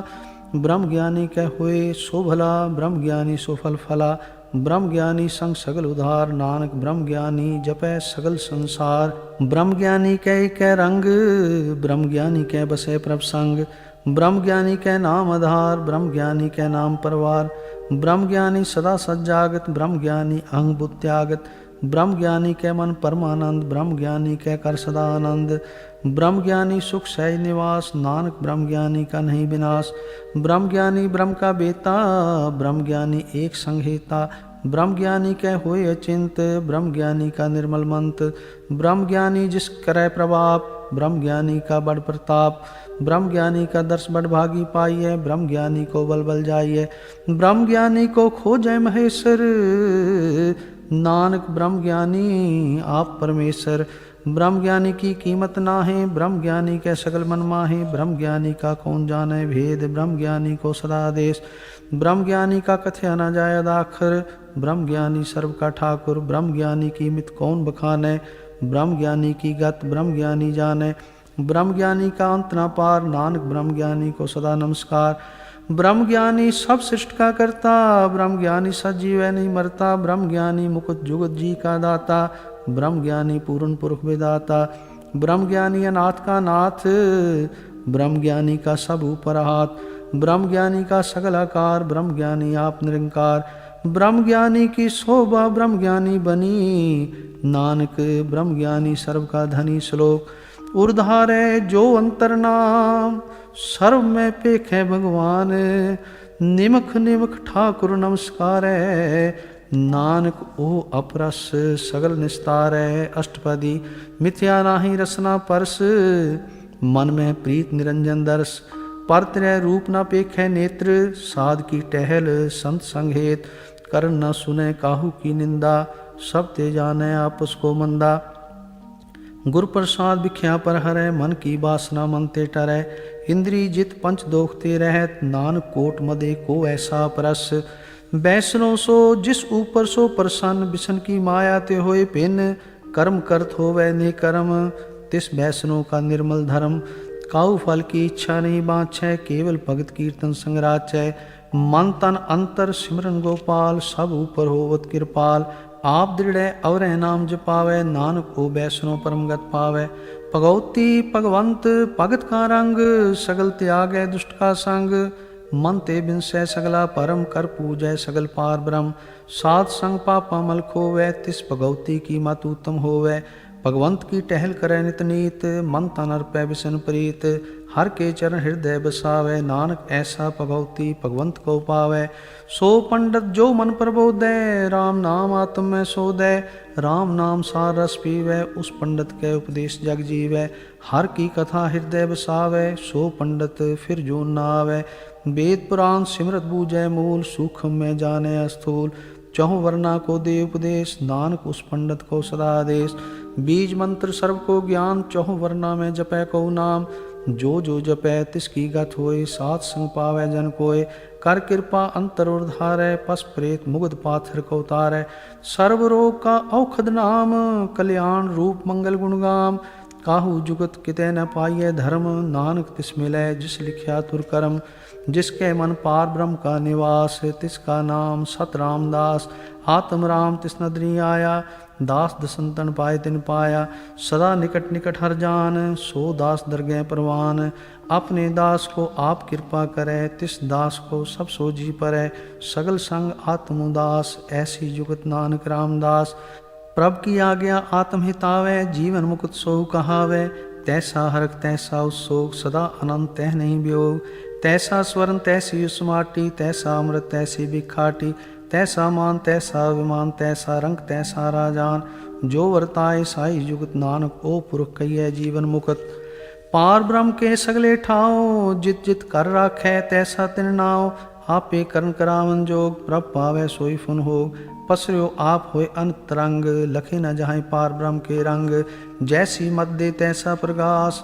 ब्रह्म ज्ञानी के हुए सो भला ब्रह्म ज्ञानी सो फल फला। ब्रह्म ज्ञानी संग सगल उधार नानक ब्रह्म ज्ञानी जपै सगल संसार। ब्रह्म ज्ञानी कै रंग ब्रह्म ज्ञानी कै बसे प्रभ संग। ब्रह्म ज्ञानी कै नाम आधार ब्रह्म ज्ञानी कै नाम परवार। ब्रह्म ज्ञानी सदा सज्जागत ब्रह्म ज्ञानी अहंग बुद्ध त्यागत। ब्रह्म ज्ञानी के मन परमानंद ब्रह्म ज्ञानी के कर सदा आनंद। ब्रह्म ज्ञानी सुख सहज निवास नानक ब्रह्म ज्ञानी का नहीं विनाश। ब्रह्म ज्ञानी ब्रह्म का बेता ब्रह्म ज्ञानी एक संहेता। ब्रह्म ज्ञानी के होए अचिंत ब्रह्म ज्ञानी का निर्मल मंत। ब्रह्म ज्ञानी जिस करे प्रभाव ब्रह्म ज्ञानी का बड़ प्रताप। ब्रह्म ज्ञानी का दर्श बड़ भागी पाइए ब्रह्म ज्ञानी को बल बल जाइए। ब्रह्म ज्ञानी को खोजय महेश्वर नानक ब्रह्म ज्ञानी आप परमेश्वर। ब्रह्म ज्ञानी की कीमत ना है ब्रह्म ज्ञानी के सकल मन माहे। ब्रह्म ज्ञानी का कौन जाने भेद ब्रह्म ज्ञानी को सदा आदेश। ब्रह्म ज्ञानी का कथया न जाय अदाखर ब्रह्म ज्ञानी सर्व का ठाकुर। ब्रह्म ज्ञानी की मित कौन बखाने ब्रह्म ज्ञानी की गत ब्रह्म ज्ञानी जाने। ब्रह्म ज्ञानी का अंत न पार नानक ब्रह्म ज्ञानी को सदा नमस्कार। ब्रह्म ज्ञानी सब सृष्टि का करता ब्रह्म ज्ञानी सजीव है नहीं मरता। ब्रह्म ज्ञानी मुकुट जुगत जी का दाता ब्रह्म ज्ञानी पूर्ण पुरुष विदाता। ब्रह्म ज्ञानी अनाथ का नाथ ब्रह्म ज्ञानी का सब ऊपर हाथ। ब्रह्म ज्ञानी का सगल आकार ब्रह्म ज्ञानी आप निरंकार। ब्रह्म ज्ञानी की शोभा ब्रह्म ज्ञानी बनी नानक ब्रह्म ज्ञानी सर्व का धनी। श्लोक उर्धारे जो अंतर नाम सर्व में पेख है भगवान। निमख निमख ठाकुर नमस्कार नानक ओ अपरस सगल निस्तार। अष्टपदी मिथ्या नाही रसना परस मन में प्रीत निरंजन दर्श। परत्रय रूप न पेख नेत्र साध की टहल संत संगेत। करण न सुने काहू की निंदा सब ते जाने आपस को मंदा। गुरु प्रसाद भिख्या पर हरै मन की वासना मन ते टरै। इंद्री जित पंच दोखते रहत नानक कोट मदे को ऐसा परस। बैसनो सो जिस ऊपर सो प्रसन्न बिसन की माया ते होए पिन। कर्म करत होवै ने कर्म तिस बैसनो का निर्मल धर्म। काऊ फल की इच्छा नहीं बाँछै केवल भगत कीर्तन संगराचै। मन तन अंतर सिमरन गोपाल सब ऊपर होवत कृपाल। आप दृढ़ अवर नाम जपावै नानक को बैसनो परमगत पावै। भगवती भगवंत भगत का रंग सगल त्यागै दुष्ट का संग। मन ते बिनसै सगला परम कर पूजै सगल पार ब्रह्म। साध संग पापा मल खोवै तिस भगवती की मत उत्तम होवै। भगवंत की टहल करे नित नीत मन तन अर्पै बिसन प्रीत। हर के चरण हृदय बसावै नानक ऐसा भगवती भगवंत को पावै। सो पंडित जो मन प्रबोधै राम नाम आत्म में सोधै। राम नाम सार रस पीवै उस पंडित के उपदेश जग जीवै। हर की कथा हृदय बसावै सो पंडित फिर जो न आवै। वेद पुराण सिमरत बूझै मूल सूक्ष्म में जाने स्थूल। चौह वर्णा को दे उपदेश नानक उस पंडित को सदा आदेश। बीज मंत्र सर्व को ज्ञान चौह वर्णा में जपै को नाम। जो जो जपै तिसकी गत होए सात संग पावै जन कोय। कर कृपा अंतर उर्धारै पस प्रेत मुगध पाथर को उतारै। सर्व रोग का औखद नाम कल्याण रूप मंगल गुणगाम। काहू जुगत किते न पाइए धर्म, नानक तिस मिलै जिस लिखिया तुर करम। जिसके मन पार ब्रह्म का निवास, तिसका नाम सत रामदास। आत्म राम तिस नदरी आया, दास दसंतन पाए तिन पाया। सदा निकट निकट हर जान, सो दास दरगह परवान। अपने दास को आप कृपा करे, तिस दास को सब सोजी परै। सगल संग आत्म उदास, ऐसी जुगत नानक रामदास। प्रभ की आज्ञा आत्म हितावे, जीवन मुकुत सोहु कहावे। तैसा हरक तैसा उत्सोग, सदा अनंत तह नहीं वियोग। तैसा स्वर्ण तैसी उसमाटी, तैसा अमृत तैसी बिखाटी। तैसा मान तैसा विमान, तैसा रंग तैसा राजान। जो वर्ताए साई जुगत, नानक ओ पुरख कहिए जीवन मुकुत। पार ब्रह्म के सगले ठाओ, जित जित कर राखै तैसा तिन नाओ। आपे करण करावन जोग, प्रभ पावै सोई फुन होग। पसर्यो आप होए अंतरंग, लखे न जाहि पार ब्रह्म के रंग। जैसी मत दे तैसा प्रकाश,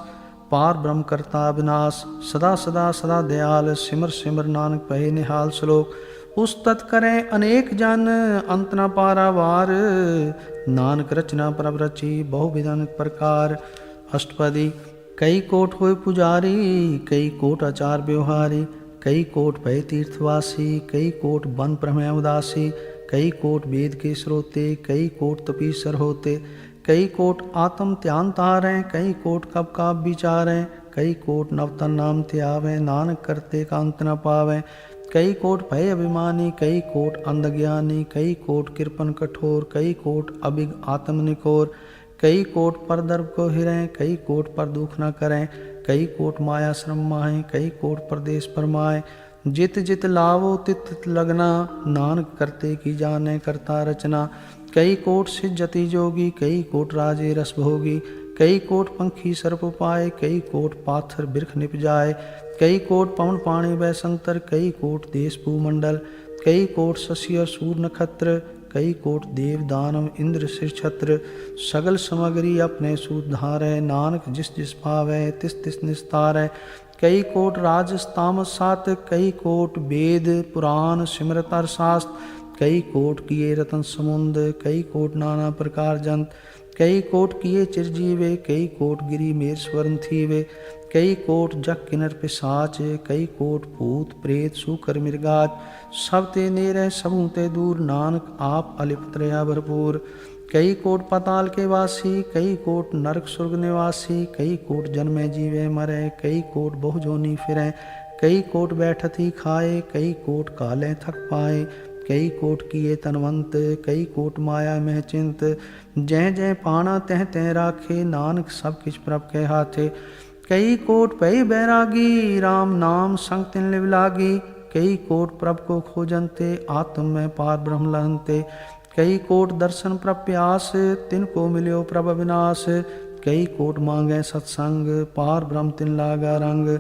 पार ब्रह्म करता विनाश। सदा सदा सदा दयाल, सिमर सिमर नानक पहे निहाल। श्लोक उस तत् करें अनेक जन, अंत न पारावार। नानक रचना प्रभ रची, बहुविध अनेक प्रकार। अष्टपदी कई कोट होए पुजारी, कई कोट आचार व्यवहारी। कई कोट भय तीर्थवासी, कई कोट बन प्रमेय उदासी। कई कोट वेद के स्रोते, कई कोट तपीसर होते। कई कोट आत्म ध्यान तारें, कई कोट कब का विचारें। कई कोट नवतन नाम त्यावें, नानक करते का अंत न पावें। कई कोट भय अभिमानी, कई कोट अंधज्ञानी। कई कोट कृपन कठोर, कई कोट अभिग आत्म निकोर। कई कोट पर दर्भ को हिरें, कई कोट पर दुख न करें। कई कोट माया श्रम माहें, कई कोट परदेश परमाए। जित जित लावो तित तित लगना, नानक करते की जाने करता रचना। कई कोट सिज्जति जोगी, कई कोट राजे रस भोगी। कई कोट पंखी सर्प पाए, कई कोट पाथर बिरख निप जाए। कई कोट पवन पाणी बैसंतर, कई कोट देश भूमंडल। कई कोट शशि और सूर्य नक्षत्र, कई कोट देव दानव इंद्र सिर छत्र। सगल समग्री अपने सुधारै, नानक जिस जिस पावै तिस तिस निस्तारै। कई कोट राजस्तामस सात, कई कोट वेद पुराण सिमरत अर शास्त्र। कई कोट किए रतन समुंद, कई कोट नाना प्रकार जंत। कई कोट किए चिरजीवे, कई कोट गिरी मेर स्वर्ण थीवे। कई कोट जग किन्नर पिशाच, कई कोट भूत प्रेत सूकर मृगाच। सब ते नेरे सबू ते दूर, नानक आप अलिप्त रहा भरपूर। कई कोट पाताल के वासी, कई कोट नरक स्वर्ग निवासी। कई कोट जन्मे जीवे मरे, कई कोट बहु जोनी फिरे। कई कोट बैठत ही खाए, कई कोट काले थक पाए। कई कोट किए तनवंत, कई कोट माया में चिंत। जय जय पाना तह तह राखे, नानक सब किछ प्रभ के हाथे। कई कोट भय बैरागी, राम नाम संग तिन लिव लागी। कई कोट प्रभ को खोजनते, आत्म में पार ब्रह्म लहनते। कई कोट दर्शन प्रभ प्यास, तिनको मिल्यो प्रभ अविनाश। कई कोट मांगे सत्संग, पार ब्रह्म तिन लागा रंग।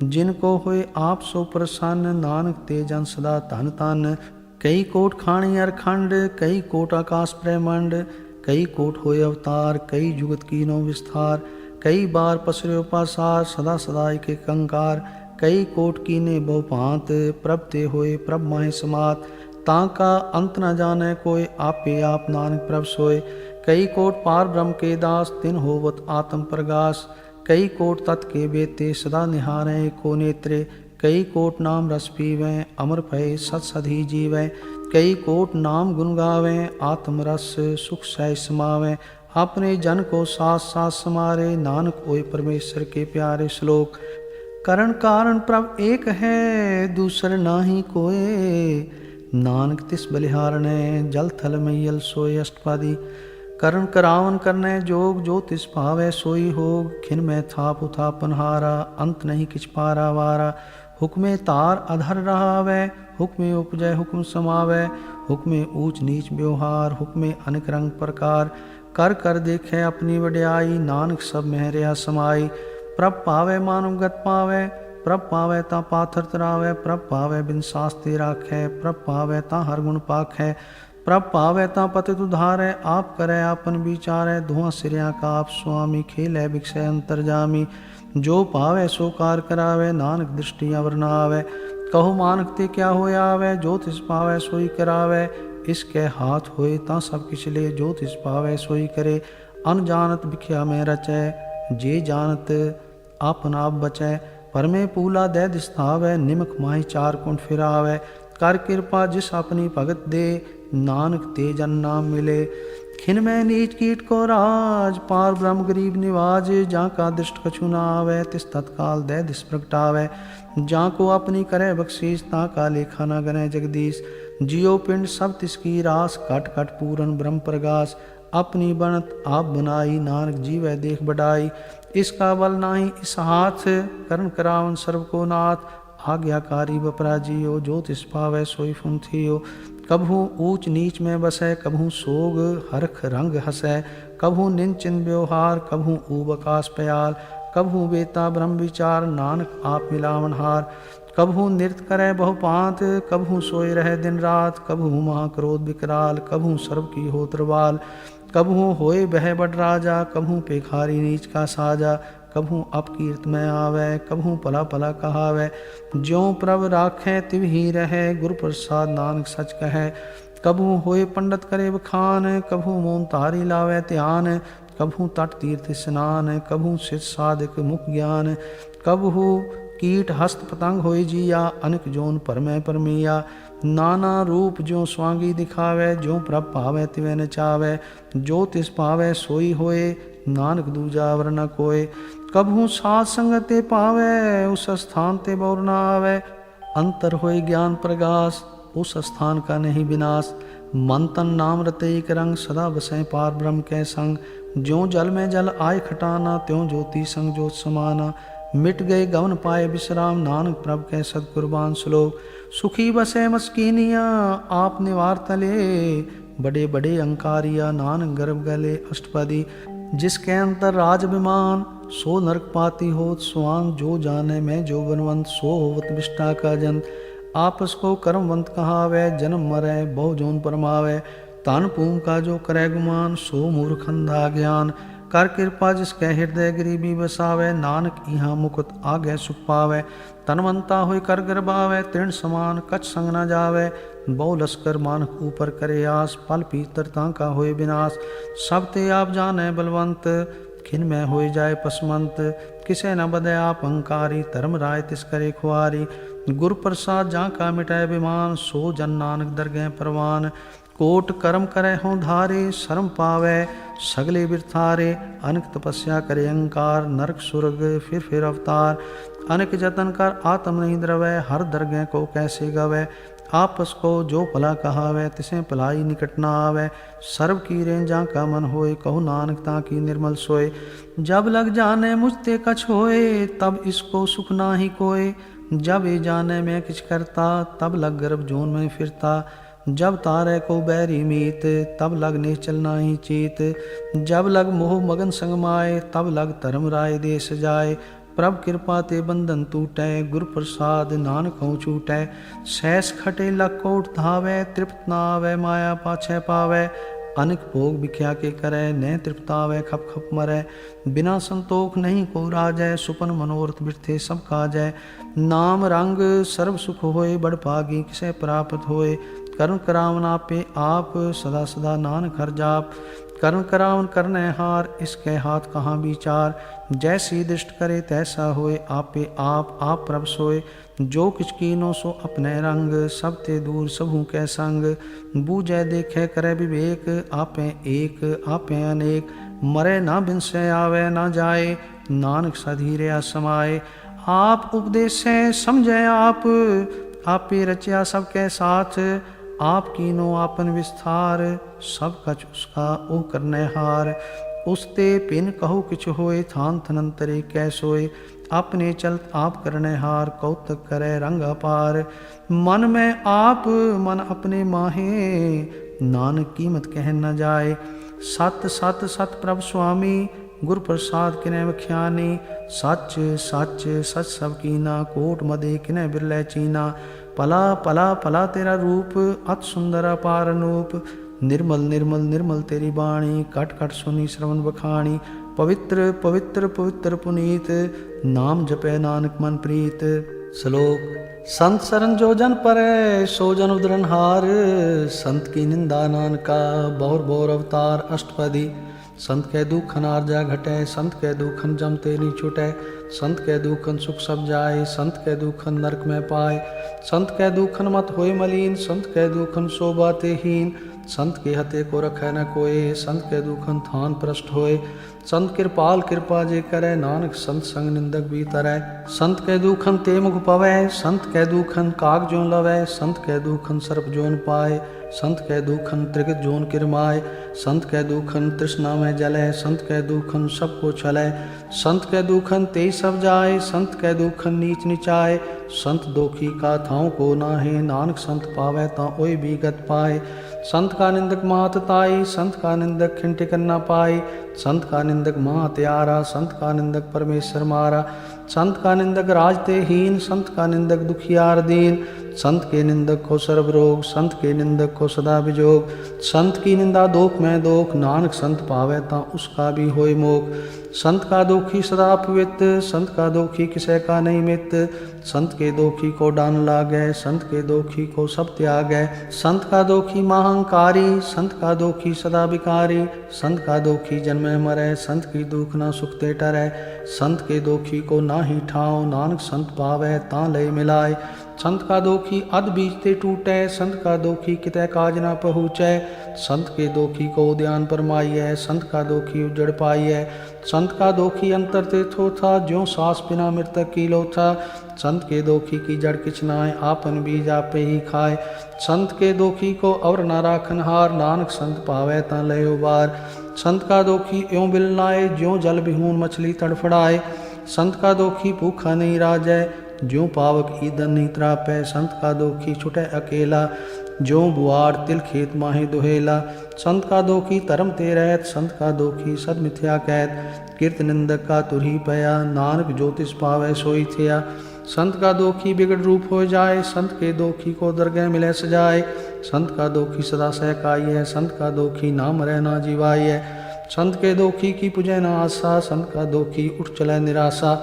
जिनको होए आप सो प्रसन्न, नानक ते जन सदा धन तन। कई कोट खाणी अरखंड, कई कोट आकाश ब्रह्मंड। कई कोट होए अवतार, कई जुगत कीनो विस्तार। कई बार पसर्यो पासार, सदा सदा एक कंकार। कई कोट कीने बहु भांत, प्रभ ते होए प्रभ माहे समात। ताका अंत न जाने कोय, आपे आप नानक प्रभ सोय। कई कोट पार ब्रह्म के दास, तिन होवत आत्म प्रगास। कई कोट तत् के बेते, सदा निहारें को नेत्रे। कई कोट नाम रस पीवें, अमर भय सत सधी जीवें। कई कोट नाम गुण गावें, आत्म रस सुख सह समावें। अपने जन को सास सास समारे, नानक ओए परमेश्वर के प्यारे। श्लोक करण कारण प्रभ एक है, दूसर नाही कोय। नानक तिस बलिहारणे, जल थल मैयल सोय। अष्टपदी करण करावन करने जोग, जो तिस भावै सोई होग। खिन में थाप उथापन हारा, अंत नहीं किछ पारा वारा। हुक्मे तार अधर रहावै, हुक्मे उपजय हुक्म समावै। हुक्मे ऊंच नीच व्यवहार, हुक्मे अनेक रंग प्रकार। कर कर देखे अपनी वड्याई, नानक सब में रहा समाई। प्रभ पावै मानव गत पावै, प्रभ पावै ता पाथर तरावै। प्रभ पावै बिन शास्ति राखै, प्रभ पावै ता हर गुण पाखै। प्रभ पावै ता पतित उधारै, आप करै आपन विचारै। धुआं सिरिया का आप स्वामी, खेलै बिक्षय अंतरजामी। जो पावै सो कार करावै, नानक दृष्टि अवर न आवै। कहो मानक ते क्या होया आवै, जो तिस पावै सोई करावै। इसके हाथ होए ता सब किछ ले, जो तिस पावै सोई करे। अनजानत बिख्या में रचै, जे जानत आपन आप बचै। परमे पूला दे दिसतावै, निमक माही चार कुंड फिरावै। कर कृपा जिस अपनी भगत दे, नानक ते जन नाम मिले। खिन में नीच कीट को राज, पार ब्रह्म गरीब निवाज। जाँ का दृष्ट कछु न आवे, तिस तत्काल दे दिस प्रगटावै। जाँ को अपनी करे बख्शीस, ता का लेखा न गने जगदीश। जियो पिंड सब तिसकी रास, कट कट पूरन ब्रह्म प्रगास। अपनी बनत आप बनाई, नानक जीवै देख बढ़ाई। इसका बल नाही इस हाथ, करण करावन सर्व को नाथ। आज्ञाकारी बपराजियो, जो तिस पावै सोई फुंथियो। कभू ऊंच नीच में बसै, कभू सोग हरख रंग हसै। कभू निंचिन व्यवहार, कभू ऊब आकाश प्याल। कभू बेता ब्रह्म विचार, नानक आप मिलावन हार। कभू नृत्य करे बहुपांत, कभू सोए रहे दिन रात। कभू महाक्रोध विकराल, कभू सर्व की हो त्रिवाल। कभू होए बह बड़ राजा, कभू पेखारी नीच का साजा। कभू अपकीर्त में आवे, कभू पला पला कहावे। ज्यों प्रभ राखें तिव ही रहे, गुरु प्रसाद नानक सच कहे। कभू होए पंडित करे बखान, कभू मोन तारी लावे ध्यान। कभू तट तीर्थ स्नान, कभू सिद्ध साधक मुख ज्ञान। कभू कीट हस्त पतंग होए जिया, अनक जोन परमै परमिया। नाना रूप जो स्वांगी दिखावे, जो प्रभ पावे तिवे नचावे। जो तिस पावे सोई होए, नानक दूजा वर न कोय। कभू साध संगत ते पावे, उस स्थान ते बौर न आवे। अंतर होए ज्ञान प्रगास, उस स्थान का नहीं विनाश। मन तन नाम रते एक रंग, सदा बसें पार ब्रह्म के संग। ज्यों जल में जल आय खटाना, त्यों ज्योति संग ज्योत समाना। मिट गए गवन पाए विश्राम, नानक प्रभ के सदकुर्बान श्लोक। सुखी बसे मस्कीनिया, आप निवार तले। बड़े बड़े अंकारिया, नानक गर्भ गले अष्टपदी। जिसके अंतर राज विमान, सो नरक पाती होत स्वान। जो जाने में जो बनवंत, सो होवत विष्टा का जंत। आपस को कर्मवंत कहावे, जन्म मरे बहु जोन परमावे। तान पूम का जो करे गुमान, सो मूर्ख अंधा ज्ञान। कर कृपा जिसके हृदय गरीबी बसावे, नानक यहाँ मुकुत आगे सुख पावे। तनवंता होई कर गर्भावे, तृण समान कछ संग न जावे। बहु लश्कर मानक ऊपर करे आस, पल पीतरता का होए विनाश। सब ते आप जाने बलवंत, खिन में होए जाए पसमंत। किसे न बदे आप अंकारी, धर्म राय तिस करे खुआरी। गुरु प्रसाद जा का मिटाए विमान, सो जन नानक दरगह परवान। कोट कर्म करे हों धारे, शर्म पावे सगले बिरथारे। अनक तपस्या करे अहंकार, नरक सुरग फिर अवतार। अनक जतन कर आत्म नहीं द्रवै, हर दरगह को कैसे गवै। आपस को जो भला कहावे, तिसे भलाई निकट न आवे। सर्व की रेंजा का मन होए, कहु नानक ताकी निर्मल सोए। जब लग जाने मुझते कछ होए, तब इसको सुख नाही कोय। जब ये जाने में किछ करता, तब लग गर्भ जोन में फिरता। जब तारे को बैरी मीत, तब लग निश्चल नाही चीत। जब लग मोह मगन संग माए, तब लग धर्म राय देश जाए। प्रभ कृपा ते बंधन टूटै, गुरु प्रसाद नानक हों छूटै। सहस खटे लख को उठावे, तृप्त न आवे माया पाछे पावे। अनेक भोग बिख्या के करे, न तृप्तावे खप खप मरै। बिना संतोख नहीं को राजै, सुपन मनोरथ बिरथे सब काजै। नाम रंग सर्व सुख होए, बड़ भागी किसे प्राप्त होए। करुण करावन आपे आप, सदा सदा नानक हर जाप। करुण करावन करने हार, इसके हाथ कहाँ विचार। जैसी दृष्ट करे तैसा होए, आपे आप प्रभ सोए। जो किछ कीनो सो अपने रंग, सब ते दूर सबहु कै संग। बूझे देखे करे विवेक, आपे एक आपे अनेक। मरे ना बिनसे आवे ना जाए, नानक सधीरे समाए। आप उपदेशे समझे आप, आपे रचिया सबके साथ। आप कीनो आपन विस्तार, सब कछ उसका ओ करने हार। उसते पिन कहो किछ होए, थान थनंतरे कैसोए। अपने चलत आप करने हार, कौतक करे रंग अपार। मन में आप मन अपने माहे, नानक कीमत कह न जाए। सत सत सत प्रभ स्वामी, गुरु प्रसाद किने बख्यानी। सच सच सच सब कीना, कोट मदे किने बिरले चीना। पला पला पला तेरा रूप, अत सुंदर अपार अनूप। निर्मल निर्मल निर्मल तेरी बाणी, कट कट सुनी श्रवण बखाणी। पवित्र पवित्र पवित्र पुनीत, नाम जपे नानक मन प्रीत। श्लोक संत शरण जो जन परै, सो जन उदरन हार। संत की निंदा नानका, बौर बौर अवतार अष्टपदी। संत कह दुखन आरजा घटै, संत कह दुखन जम ते नहीं छुटै, संत कह दुखन सुख सब जाए, संत कह दुखन नरक में पाए, संत कह दुखन मत होए मलीन, संत कह दुखन शोभा ते हीन, संत के हते को रखै न कोय, संत के दुखन थान प्रष्ट होए, संत कृपाल कृपा जे करे, नानक संत संग निंदक भी तरੈ, संत के दुखन ते मुख पवै, संत के दुखन काग जोन लवै, संत के दुखन सर्प जोन पाए, संत के दुखन त्रिगत जोन किरमाए, संत के दुखन तृष्णा में जलै, संत के दुखन सबको छलै, संत के दुखन ते सब जाए, संत के दुखन नीच निचाए, संत दोखी का थाओं को नाहे, नानक संत पावै ता ओय भी गत पाए, संत का निंदक मात ताई, संत का निंदक खिंटिक न पाई, संत का निंदक महा त्यारा, संत का निंदक परमेश्वर मारा, संत का निंदक राज ते हीन, संत का निंदक दुखियार दीन, संत के निंदक को सर्व रोग, संत के निंदक को सदा विजोग, संत की निंदा दोख में दोख, नानक संत पावे ता उसका भी होय मोख, संत का दोखी सदा पवित्र, संत का दोखी किसे का नहीं मित, संत के दोखी को डान लागे, संत के दोखी को सब त्यागे, संत का दोखी महांकारी, संत का दोखी सदा विकारी, संत का दोखी जन्मे मरे, संत की दुख ना सुखते टरै, संत के दोखी को ना ही ठाओ, नानक संत पावे ता लय मिलाए, संत का दोखी अध बीजते टूटे, संत का दोखी कितै काज ना पहुँचै, संत के दोखी को ध्यान परमाइयै, संत का दोखी उजड़ पाइयै, संत का दोखी अंतर ते थोथा, ज्यों सास बिना मृतक की लोथा, संत के दोखी की जड़ किछ नाय, आपन बीज आपे ही खाए, संत के दोखी को और न राखन हार, नानक संत पावे ता लय उबार, संत का दोखी यों बिल लाए, ज्यों जल बिहून मछली तड़फड़ाए, संत का दोखी भूखा नहीं राजै, ज्यों पावक ईंधन नहीं त्रापै, संत का दोखी छुटै अकेला, ज्यों बुआड़ तिल खेत माहे दुहेला, संत का दोखी धर्म ते रहत, संत का दोखी सद मिथ्या कहत, कीर्त निंदक का तुरही पया, नानक ज्योतिष पावै सोई थिया, संत का दोखी बिगड़ रूप हो जाए, संत के दोखी को दरगह मिले सजाए, संत का दोखी सदा सहकाई है, संत का दोखी नाम रह ना जीवाई है, संत के दोखी की पुजै न आशा, संत का दोखी उठ चलै निराशा,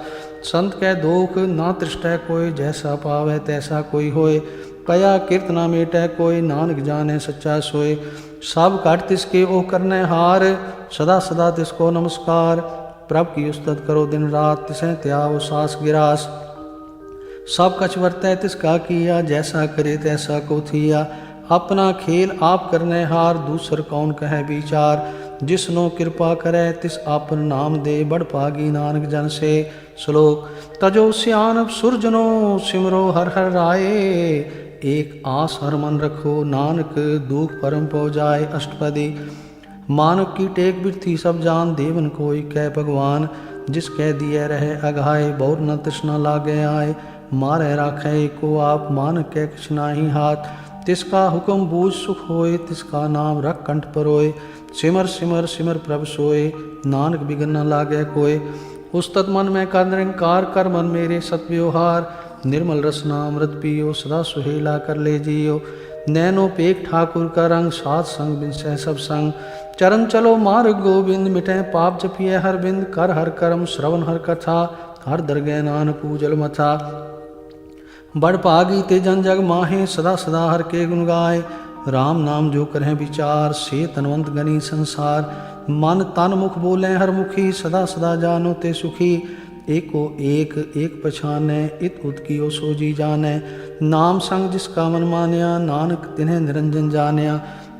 संत कै दोख ना तृष्टै कोय, जैसा पावै तैसा कोई होय, कया कीर्त ना मेटै कोय, नानक जाने सच्चा सोय, सब घट तिसके ओ करने हार, सदा सदा तिसको नमस्कार, प्रभ की उस्तत करो दिन रात, तिसें त्याओ सास गिरास, सब कछ वर्तै तिसका किया, जैसा करे तैसा को थिया, अपना खेल आप करने हार, दूसर कौन कहे विचार, जिसनो कृपा करे तिस आपन नाम दे, बड़ पागी नानक जन से। श्लोक तजो सियानप सुरजनो सिमरो हर हर राये, एक आस हर मन रखो नानक दुख परम पौ जाए। अष्टपदी मानव की टेक बिरथी सब जान, देवन कोई कह भगवान, जिस कह दिए रहे अघाए, बहुर न तृष्णा लागे आए, मारे राखे को आप मानक कह किछ नाही हाथ, तिसका हुक्म बूझ सुख होए, तिसका नाम रख कंठ परोए, सिमर सिमर सिमर प्रभ सोए, नानक बिगन न लागे कोय। उस्तत मन में कर निरंकार, कर मन मेरे सत्व्यवहार, निर्मल रसना अमृत पियो, सदा सुहेला कर ले जियो, नैनो पेक ठाकुर का रंग, साध संग बिनसै सब संग, चरण चलो मार्ग गोविंद, मिटै पाप जपिए हर बिंद, कर हर कर्म श्रवण हर कथा, हर दरगह नानक पूजल मथा, बड़ भागी ते जन जग माहे, सदा सदा हर के गुण गाए, राम नाम जो करें विचार, से तनवंत गनी संसार, मन तन मुख बोले हर मुखी, सदा सदा जानो ते सुखी, एको एक एक पछाने, इत उत कियो सोजी जाने, नाम संग जिसका मन मान्या, नानक तिन्हें निरंजन जान्या,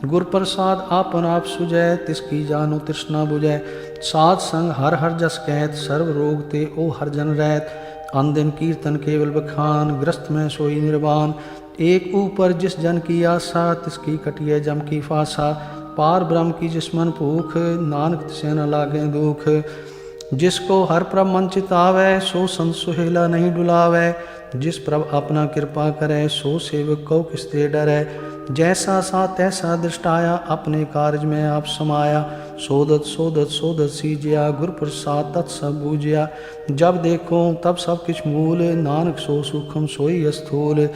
गुर प्रसाद आपन आप सुजै, तिसकी जानो तृष्णा बुझै, साध संग हर हर जस कहत, सर्व रोग ते ओ हर जन रहत, अन दिन कीर्तन केवल बखान, ग्रस्त में सोई निर्वाण, एक ऊपर जिस जन की आशा, तिसकी कटिए जम की फासा, पार ब्रह्म की जिसमन भूख, नानक तिसे न लागे दुख, जिसको हर प्रभ मन चितावै, सो संत सुहेला नहीं डुलावै, जिस प्रभ अपना कृपा करे, सो सेवक को किसते डरै, जैसा सा तैसा दृष्टाया, अपने कार्य में आप समाया, सोदत सोदत सोदत सीजिया, गुर प्रसाद तत् सब बूझिया, जब देखो तब सब किछ मूल, नानक सो सूखम सोई स्थूल,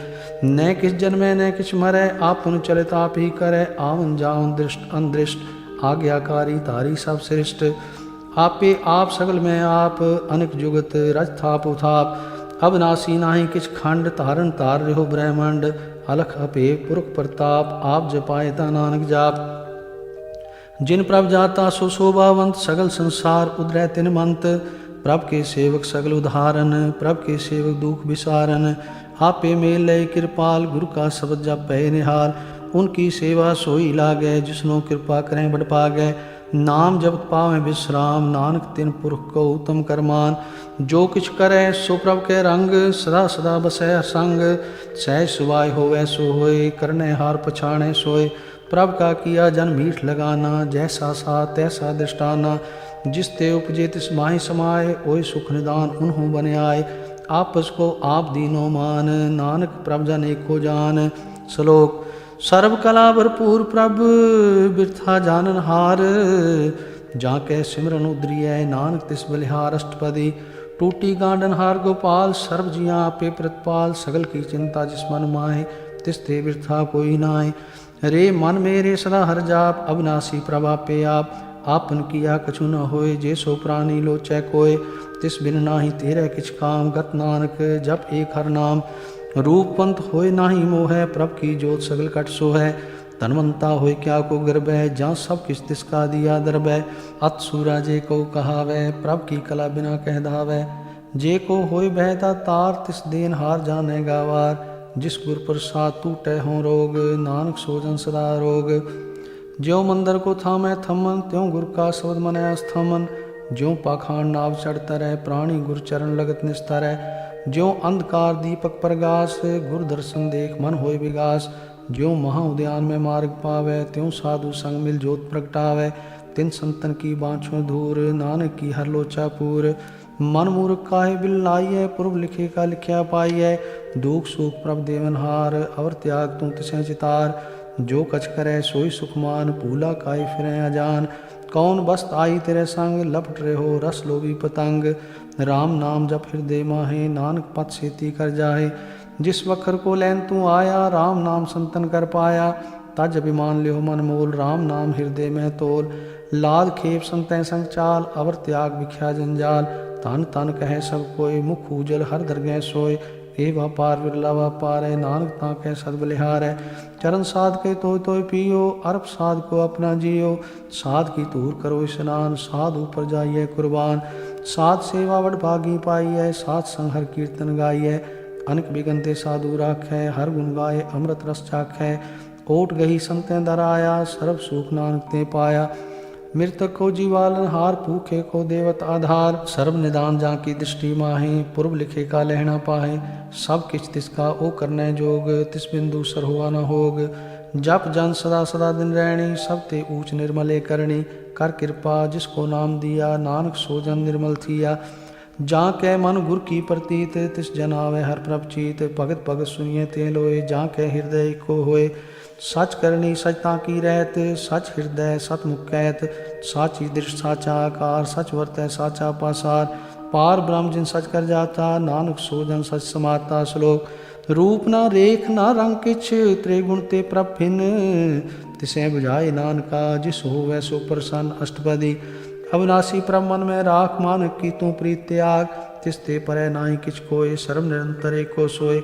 न किस जन्मे न किछ मरै, आपन चलित आप ही करे, आवन जावन दृष्ट अनदृष्ट, आज्ञाकारी तारी सब श्रेष्ठ, आपे आप सगल में आप, अनेक जुगत रज थाप उथाप, अविनाशी नाही किछ खंड, तारण तार रहो ब्रह्मंड, अलख अपे पुरख प्रताप, आप जपाए ता नानक जाप, जिन प्रभ जाता सो शोभावंत, सगल संसार उदरै तिन मंत। प्रभ के सेवक सगल उदाहरण, प्रभ के सेवक दुख विसारन। आपे मेल लय कृपाल, गुरु का शब्द जप पै निहाल। उनकी सेवा सोई लागै, जिसनो कृपा करें बड़ पागै। नाम जपत पावें विश्राम, नानक तिन पुरख को उत्तम करमान। जो किछ करै सो प्रभ के रंग, सदा सदा बसै संग। सहज सुभाय होवै सो होय, करने हार पछाणै सोय। प्रभ का किया जन मीठ लगाना, जैसा सा तैसा दृष्टाना। जिस ते उपजे तिस माहि समाए, ओय सुख निदान उन्हों बन आए। आपस को आप दीनो मान, नानक प्रभ जन एको जान। श्लोक। सर्व कला भरपूर प्रभ, बिरथा जानन हार। जाके सिमरन उद्रिय, नानक तिस बलिहार। अष्टपदी। टूटी गांडन हार गोपाल, सर्व जियां आपे प्रतिपाल। सगल की चिंता जिस मन माहे, तिस ते बिरथा कोई नाय। रे मन मेरे सदा हर जाप, अविनाशी प्रभ आपे आप। आपन किया कछु न होय, जे सो प्राणी लोचै कोय। तिस बिन नाहि तेरे किछ काम, गत नानक जप एक हर नाम। रूपवंत होय नाही मोह, प्रभ की जोत सगल कट सो है। धनवंता होय क्या को गर्भ है, जहाँ सब किस तिसका दिया दरब है। अत सूरा जे को कहावै, प्रभ की कला बिना कह धावै। जे को होय बहता तार, तिस देन हार जाने गावार। जिस गुर प्रसाद टूटै हों रोग, नानक सोजन सदा रोग। ज्यों मंदिर को थामै थमन, त्यों गुर का शब्द मन अस्थमन। ज्यों पाखांड नाव चढ़ता रह, प्राणी गुर चरण लगत निस्तर है। ज्यों अंधकार दीपक प्रगास, गुर दर्शन देख मन होय विगास। ज्यों महा उद्यान में मार्ग पावै, त्यों साधु संग मिल जोत प्रगटावै। तिन संतन की बाँछों धूर, नानक की हर लोचा पूर। मन मूर्ख काहे बिल लाइयै, पूर्व लिखे का लिखया पाइयै। दुख सुख प्रभ देवनहार, अवर त्याग तू तिसें चितार। जो कछ करे सोई सुखमान, भूला काई फिरें अजान। कौन बस्त आई तेरे संग, लपट रहे हो रस लोभी पतंग। राम नाम जप हृदय माहे, नानक पथ सेती कर जाहे। जिस वखर को लैन तू आया, राम नाम संतन कर पाया। तज अभिमान लियो मन मोल, राम नाम हृदय में तोल। लाद खेप संतै संग चाल, अवर त्याग बिख्या जंजाल। तन तन कहे सब कोय, मुख उजल हर दरगह सोय। ए व्यापार बिरला व्यापार है, नानक ताके सद बलिहार है। चरण साध के तोय पियो, अरब साध को अपना जियो। साध की तूर करो स्नान, साध ऊपर जाइए कुर्बान। साध सेवा वड भागी पाइयै, साध संग हर कीर्तन गाइयै। अनक बिगनते साधु राखै, हर गुण गाए अमृत रस चाखै। ओट गही संतें दर आया, सर्व सुख नानक ते पाया। मृतक को जीवालन हार, भूखे को देवत आधार। सर्व निदान जा की दृष्टि माहे, पूर्व लिखे का लहना पाहे। सब किछ तिसका ओ करने जोग, तिस बिंदु सर हुआ न होग। जप जन सदा सदा दिन रहणी, सब ते ऊंच निर्मले करणी। कर कृपा जिसको नाम दिया, नानक सो जन निर्मल थिया। जा कै मन गुर की प्रतीत, तिस जन आवे हर प्रभ चीत। भगत भगत सुनिए ते लोए, जा कै हृदय को होए। सच करनी सचता की रहत, सच हृदय सत मुख कहत। साची दृष्टि साचा आकार, सच वर्तै साचा पासार। पार ब्रह्म जिन सच कर जाता, नानक सो जन सच समाता। श्लोक। रूप ना रेख ना रंग किछ, त्रिगुण ते प्रभ भिन्न। तिसें बुझाए नानका, जिस होवै सो प्रसन्न। अष्टपदी। अविनाशी प्रभ मन में राख, मानक की तू प्रीत त्याग। तिस ते परै नाहि किछ कोय, सर्व निरंतर एको सोय।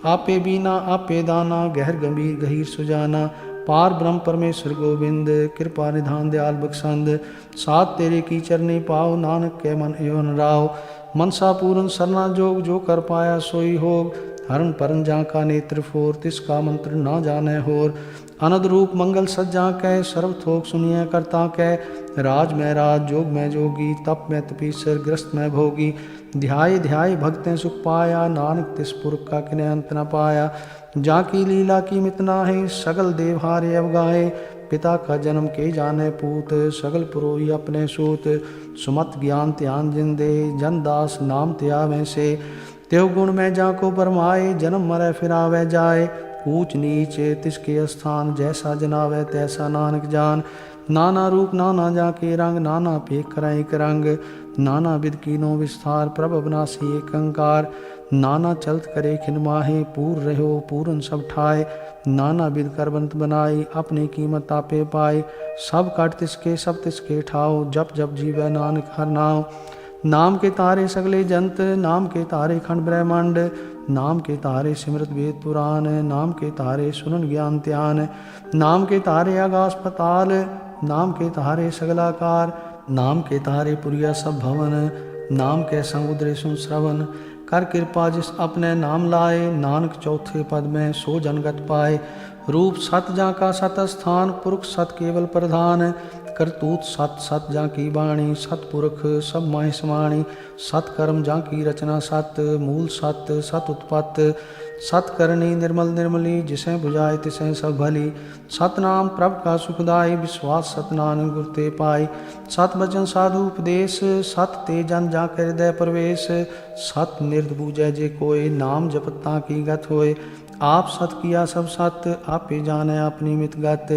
आपे बीना आपे दाना, गहर गंभीर गहीर सुजाना। पार ब्रह्म परमेश्वर गोविंद, कृपा निधान दयाल बख्शंद। साथ तेरे की चरनी पाओ, नानक के मन एवं राव। मनसा पूरन सरना जोग, जो कर पाया सोई होग। हरण परन जा का नेत्र फोर, तिसका मंत्र ना जाने होर। अनद रूप मंगल सज्जा कै, सर्व थोक सुनिए करता कै। राज में राज, जोग में जोगी, तप में तपीसर, ग्रस्त में भोगी। ध्याय ध्याय भक्तें सुख पाया, नानक तिस पुरख का किने अंत न पाया। जाकी लीला की मित नाहि, सगल देव हारे अवगाहे। पिता का जन्म के जाने पूत, सगल पुरोहि अपने सूत। सुमत ज्ञान ध्यान जिन दे, जन दास नाम त्यावें से। त्यों गुण में जाको बरमाए, जन्म मरै फिरावे जाए। ऊंच नीच तिसके स्थान, जैसा जनावे तैसा नानक जान। नाना रूप नाना जाके रंग, नाना पेख कराए एक रंग। नाना विध कीनो विस्तार, प्रभ अविनाशी एक अंकार। नाना चलत करे खिन माहे, पूर रहो पूरन सब ठाए। नाना विध करबंत बनाई, अपनी कीमत आपे पाए। सब काट तिसके सब तिसके ठाओ, जप जप जीवै नानक हर नाम। नाम के तारे सगले जंत, नाम के तारे खंड ब्रह्मांड। नाम के तारे सिमरत वेद पुराण, नाम के तारे सुनन ज्ञान ध्यान। नाम के तारे आकाश पताल, नाम के तहारे सगलाकार, नाम के तहारे पुरिया सब भवन, नाम के संग उदरे सुन श्रवण, कर कृपा जिस अपने नाम लाए, नानक चौथे पद में सो जनगत पाए। रूप सत जा का सत स्थान, पुरख सत केवल प्रधान, करतूत सत सत जा की बाणी, सतपुरख सब माहि समाणी, सतकर्म जा की रचना सत, मूल सत सत उत्पत्त, सतकरणी निर्मल निर्मली, जिसे बुझाए तिसे सब भली, सतनाम प्रभ का सुखदाई, विश्वास सतनानक गुर ते पाई, सत बचन साधु उपदेश, सत ते जन जा कर हृदय प्रवेश, सत निर्द बूझे जे कोय, नाम जपता की गत होए, आप सत किया सब सत, आपे जाने अपनी मित गत,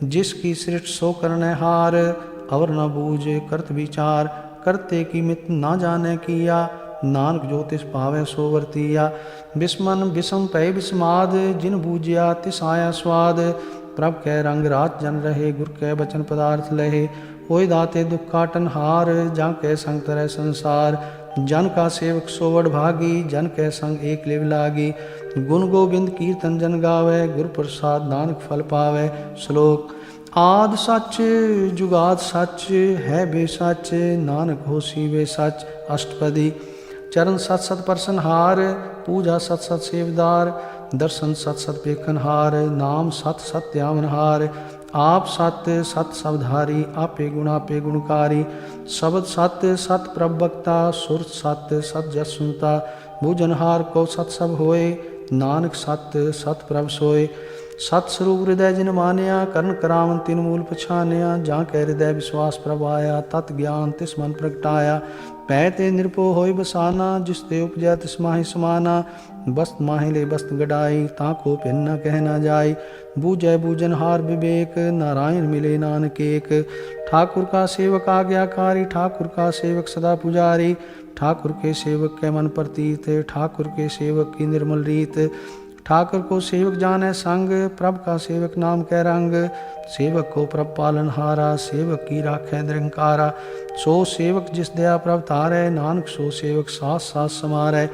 जिसकी सृष्ट सो करने हार, और न बूझ करत विचार, करते की मित ना जाने किया, नानक जो तिस पावे सो वर्तिया, बिस्मन बिसम पै बिस्माद, जिन बूझिया तिस आया स्वाद, प्रभ कै रंग रात जन रहे, गुर कै बचन पदार्थ लहे, होय दाते दुख काटन हार, जा कै संग तरह संसार, जन का सेवक सोवड भागी, जन कै संग एक लिव लागी, गुण गोविंद कीर्तन जन गावे, गुर प्रसाद नानक फल पावे। श्लोक आद सच जुगाद सच, है बेसच नानक होसी वे सच। अष्टपदी चरण सत सत परसन हार, पूजा सत सत सेवदार, दर्शन सत सत पेखन हार, नाम सत सत त्यावन हार, आप सत सत सबधारी, आपे गुण आपे गुणकारी, शब्द सत सत प्रभक्ता, सुर सत सत जस सुनता, भुजनहार को सत सब होए, नानक सत सत प्रभ सोए, सत स्वरूप हृदय जिन मानिया, करण करावन तिन मूल पछानिया, जा कै हृदय विश्वास प्रभ आया, तत् ज्ञान तिस मन प्रगटाया, पै ते निरपो होय बसाना, जिस ते उपजै तिस माहि समाना, बस्त माहि ले बस्त गडाई, ताको भिन्न न कह न जाई, बूझै बूझनहार विवेक, नारायण मिले नानक एक, ठाकुर का सेवक आज्ञाकारी, ठाकुर का सेवक सदा पुजारी, ठाकुर के सेवक के मन प्रतीत, ठाकुर के सेवक की निर्मल रीत, ठाकुर को सेवक जाने संग, प्रभ का सेवक नाम कै रंग, सेवक को प्रभ पालन हारा, सेवक की राखै निरंकारा, सो सेवक जिस दया प्रभ तारै, नानक सो सेवक सास सास समारै,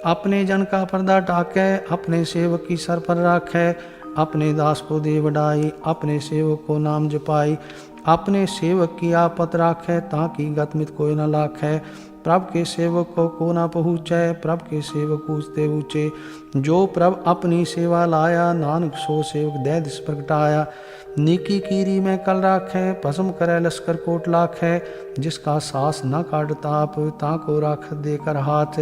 अपने जन का पर्दा टाकै, अपने सेवक की सर पर राखै, अपने दास को दे वडाई, अपने सेवक को नाम जपाई, अपने सेवक की आपत राखै, ताकि गतमित कोई न लाखै, प्रभ के सेवक को ना पहुँचै, प्रभ के सेवक पूछते ऊँचे, जो प्रभ अपनी सेवा लाया, नानक सो सेवक दह दिस प्रगटाया, नीकी कीरी में कल राखै, भस्म करे लश्कर कोट लाखै, जिसका सास न काट ताप, ताको राख देकर हाथ,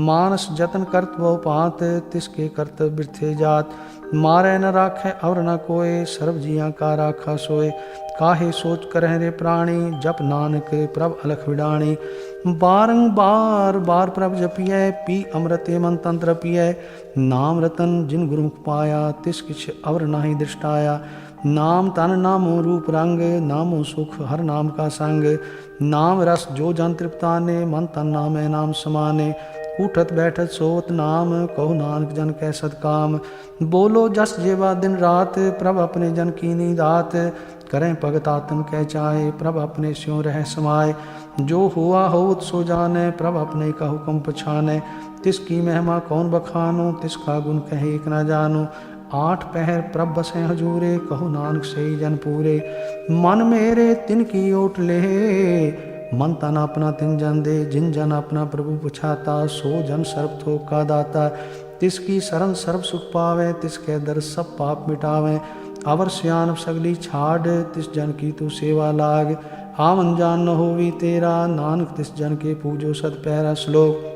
मानस जतन करत वो पात, तिसके कर्तव्य बिरथे जात, मारे न राखै और न कोय, सर्व जियां का राखा सोए, काहे सोच करह रे प्राणी, जप नानक प्रभ अलख विडाणी, बारंबार बार प्रभ जपियै, पी अमृत मन तंत्र पियै, नाम रतन जिन गुरुमुख पाया, तिस किछ अवर नाहि दृष्टाया, नाम तन नामो रूप रंग, नामो सुख हर नाम का संग, नाम रस जो जन तृप्ताने, मन तन नामे नाम समाने, उठत बैठत सोत नाम, कहो नानक जन कै सदकाम, बोलो जस जेवा दिन रात, प्रभ अपने जन की दात, करें भगत आत्म कै चाहे, प्रभ अपने स्यों रह समाए, जो हुआ होत सो जाने, प्रभ अपने का हुक्म पछाने, तिसकी महिमा कौन बखानो, तिसका गुण कहे एक न जानो, आठ पहर प्रभ बसें हजूरे, कहो नानक सही जन पूरे, मन मेरे तिनकी ओट ले, मन तन अपना तिन जन दे, जिन जन अपना प्रभु पुछाता, सो जन सर्व थोक का दाता, तिसकी शरण सर्व सुख पावे, तिसके दर सब पाप मिटावे, अवर सियान सगली छाड़, तिस जन की तू सेवा लाग, आमन जान न होवी तेरा, नानक तिस जन के पूजो सत पैरा। श्लोक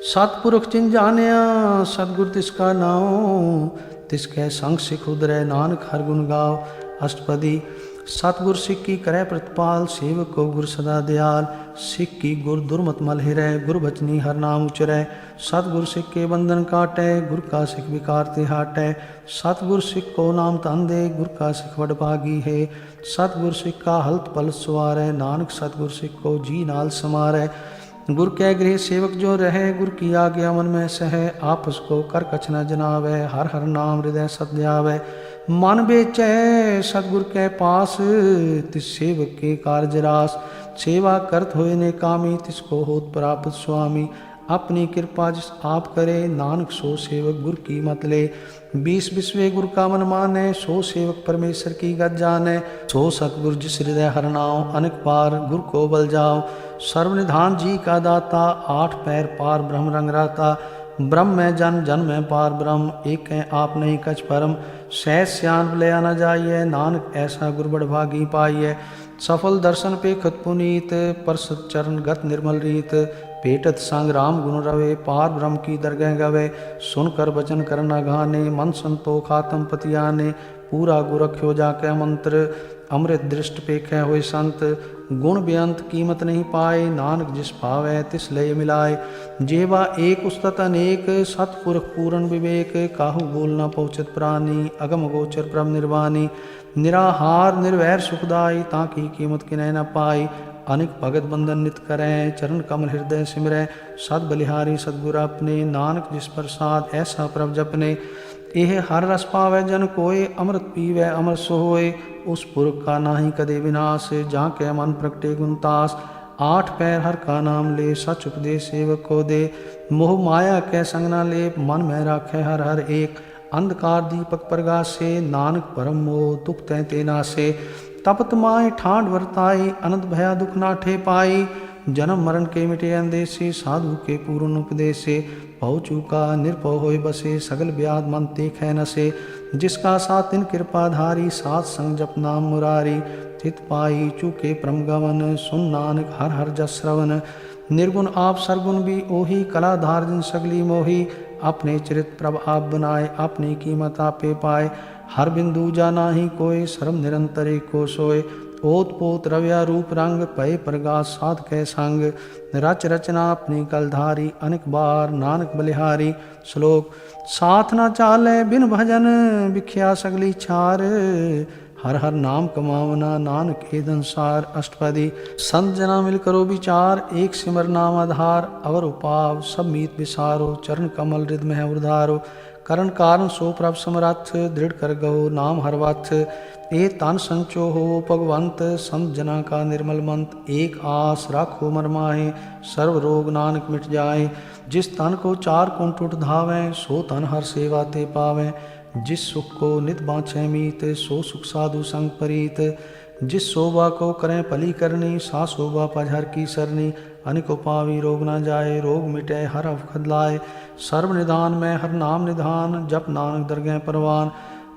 सतपुरख चिन जानिया, सतगुर तिसका नाओ, तिसके संग सिख उदरै, नानक हर गुण गाओ। अष्टपदी सतगुर सिख की करे प्रतिपाल, सेवक को गुर सदा दयाल, सिख की गुर दुर्मत मल हिरै, गुर बचनी हर नाम उचरै, सतगुर सिख के बंधन काटै, गुर का सिख विकार ते हाटै, सतगुर सिख को नाम तन दे, गुर का सिख वड भागी है, सतगुर सिख का हल्त पल सवारै, नानक सतगुर सिख को जी नाल समारै, गुर कै गृह सेवक जो रहे, गुर की आज्ञा मन में सह, आपस को कर कछ न जनावै, हर हर नाम हृदय सत ध्यावै, मन बेचै सतगुर के पास, तिस सेवक के कारज रास, सेवा करत होए ने कामी, तिसको होत प्राप्त स्वामी, अपनी कृपा जिस आप करे, नानक सो सेवक गुर की मत ले। 20 विश्वे गुर का मन माने, सो सेवक परमेश्वर की गत जाने। सो सतगुर जिस हृदय हर नाव, अनेक बार गुर को बल जाओ। सर्वनिधान जी का दाता, 8 पैर पार ब्रह्म रंग राता। ब्रह्म में जन, जन में पार ब्रह्म, एक है आप नहीं कछ परम। सहज स्यान ले न जाइए, नानक ऐसा गुरबड़ भागी पाइए। सफल दर्शन पे खत पुनीत, परसत चरण गत निर्मल रीत। पेटत संग राम गुण रवे, पार ब्रह्म की दरगह गवे। सुनकर वचन करना गाने, मन संतोख आत्म पति आने। पूरा गुर रख्यो जाके मंत्र, अमृत दृष्ट पेखे हुए संत। गुण बेअंत कीमत नहीं पाए, नानक जिस पावै तिस लय मिलाए। जेवा एक उस्तत अनेक, सतपुरख पूर्ण विवेक। काहू बोल न पहुँचत प्राणी, अगम गोचर परम निर्वाणी। निराहार निर्वैर सुखदाई, ताकि कीमत किनै न पाई। अनिक भगत बंधन नित करें, चरण कमल हृदय सिमरै। सद बलिहारी सतगुर अपने, नानक जिस प्रसाद ऐसा प्रभ जपने। एह हर रस पावै जन कोय, अमृत पीवै अमर सोय। उस पुरख का नाहि कदे विनाश, जाके मन प्रगटे गुणतास। 8 पैर हर का नाम ले, सच उपदेश सेवक को दे। मोह माया कै संग न ले, मन में राखे हर हर एक। अंधकार दीपक प्रगासे, नानक परम मोह दुख तै ते नासे। तपत माय ठांड वर्ताई, अनंत भया दुख नाठे पाई। जन्म मरण के मिटे अंदेसे, साधु के पूर्ण उपदेसे। भव चूका निर्भव होय बसे, सगल व्याध मन देखे नसे। जिसका साथ इन कृपाधारी, साथ संग जप नाम मुरारी। चित पाई चूके परम गमन, सुन नानक हर हर जस श्रवण। निर्गुण आप सरगुण भी ओही, कलाधार जिन सगली मोही। अपने चरित प्रभ आप बनाए, अपनी कीमत आपे पाए। हर बिंदु जाना ही कोय, सर्व निरंतर एको सोय। ओत पोत रव्या रूप रंग, पय प्रगास साध कै संग। रच रचना अपनी कलधारी, अनेक बार नानक बलिहारी। श्लोक साथ न चाले बिन भजन, बिख्या सगली छार। हर हर नाम कमावना, नानक ए संसार। अष्टपदी संत जना मिल करो विचार, एक सिमर नाम आधार। अवर उपाव सब मीत विसारो, चरण कमल हृदय में उधारो। करण कारण सो प्रभ समरथ, दृढ़ कर गहो नाम हर वथ। ए तन संचो हो भगवंत, संत जना का निर्मल मंत। एक आस राखो मर माहे, सर्व रोग नानक मिट जाए। जिस तन को 4 कुंठ उठ धावें, सो तन हर सेवा ते पावें। जिस सुख को नित बाँछे मीत, सो सुख साधु संग परीत। जिस शोभा को करें पली करनी, सा शोभा पजहर की सरनी। अनिक उपावी रोग न जाए, रोग मिटे हर अवखद लाए। सर्व निधान में हर नाम निधान, जप नानक दरगह परवान।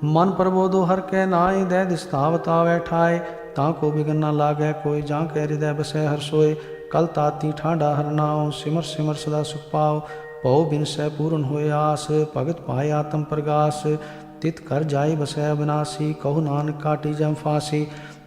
मन प्रबोधो हर के नाय, दे दिस्तावता बैठाए। ताको बिगन न लागे कोई, जाके हृदय बसे हर सोए। कल ताती ठांडा हर नाव, सिमर सिमर सदा सुख पाओ। पौ बिन सै पूर्ण होय आस, भगत पाए आत्म प्रगास। तित कर जाय बसै अविनाशी, कहु नानक काटी जम फांसी।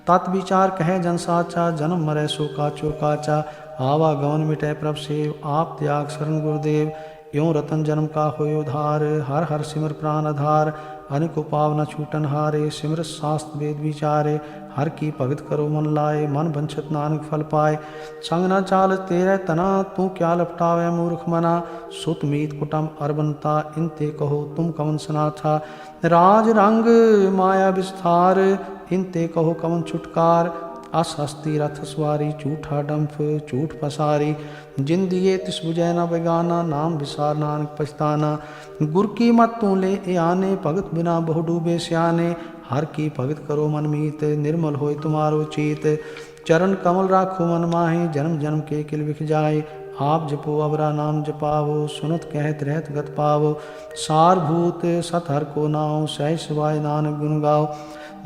तत् विचार कहे जन साचा, जन्म मरै सो काचो काचा। आवागमन मिटै प्रभ सेव, आप त्याग शरण गुरुदेव। यों रतन जन्म का होय उधार, हर हर सिमर प्राण आधार। अनिक उपाव न छूटन हारे, सिमर शास्त्र वेद विचारे। हर की भगत करो मन लाए, मन बंछत नानक फल पाए। संग न चाल तेरे तना, तू क्या लपटावे मूर्ख मना। सुत मीत कुटम अरबनता, इनते कहो तुम कवन सनाथा। राज रंग माया विस्तार, इनते कहो कवन छुटकार। अस हस्ती रथ सवारी, झूठा डंफ झूठ पसारी। जिन दिए तिस बुझै न बेगाना, नाम विसार नानक पछताना। गुर की मत तू ले ए आने, भगत बिना बहु डूबे स्याने। हर की भगत करो मन मीत, निर्मल होय तुम्हारो चीत। चरण कमल राखो मन माहे, जन्म जन्म के किल बिख जाए। आप जपो अवरा नाम जपावो, सुनत कहत रहत गत पावो। सारभूत सत हर को नाव, सहज सिवाय नानक गुण गाओ।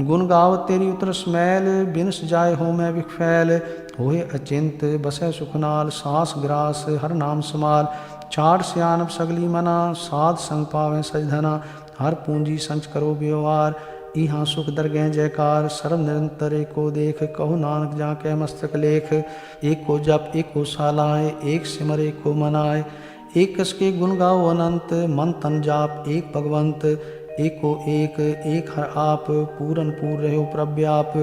गुण गाव तेरी उतरस मैल, बिनस जाय हो मैं विखफैल। होए अचिंत बसै सुखनाल, सास ग्रास हर नाम समाल। छाड़ सियानब सगली मना, साध संग पावें सजधना। हर पूंजी संच करो व्यवहार, इहाँ सुख दरगह जयकार। सर्व निरंतर एको देख, कहु नानक जाके मस्तक लेख। एक को जप एक को सालाए, एक सिमर एक को मनाए। एक कस के गुण गाओ अनंत, मन तन जाप एक भगवंत। एको एक हर आप, पूरन पूर रहो प्रव्याप।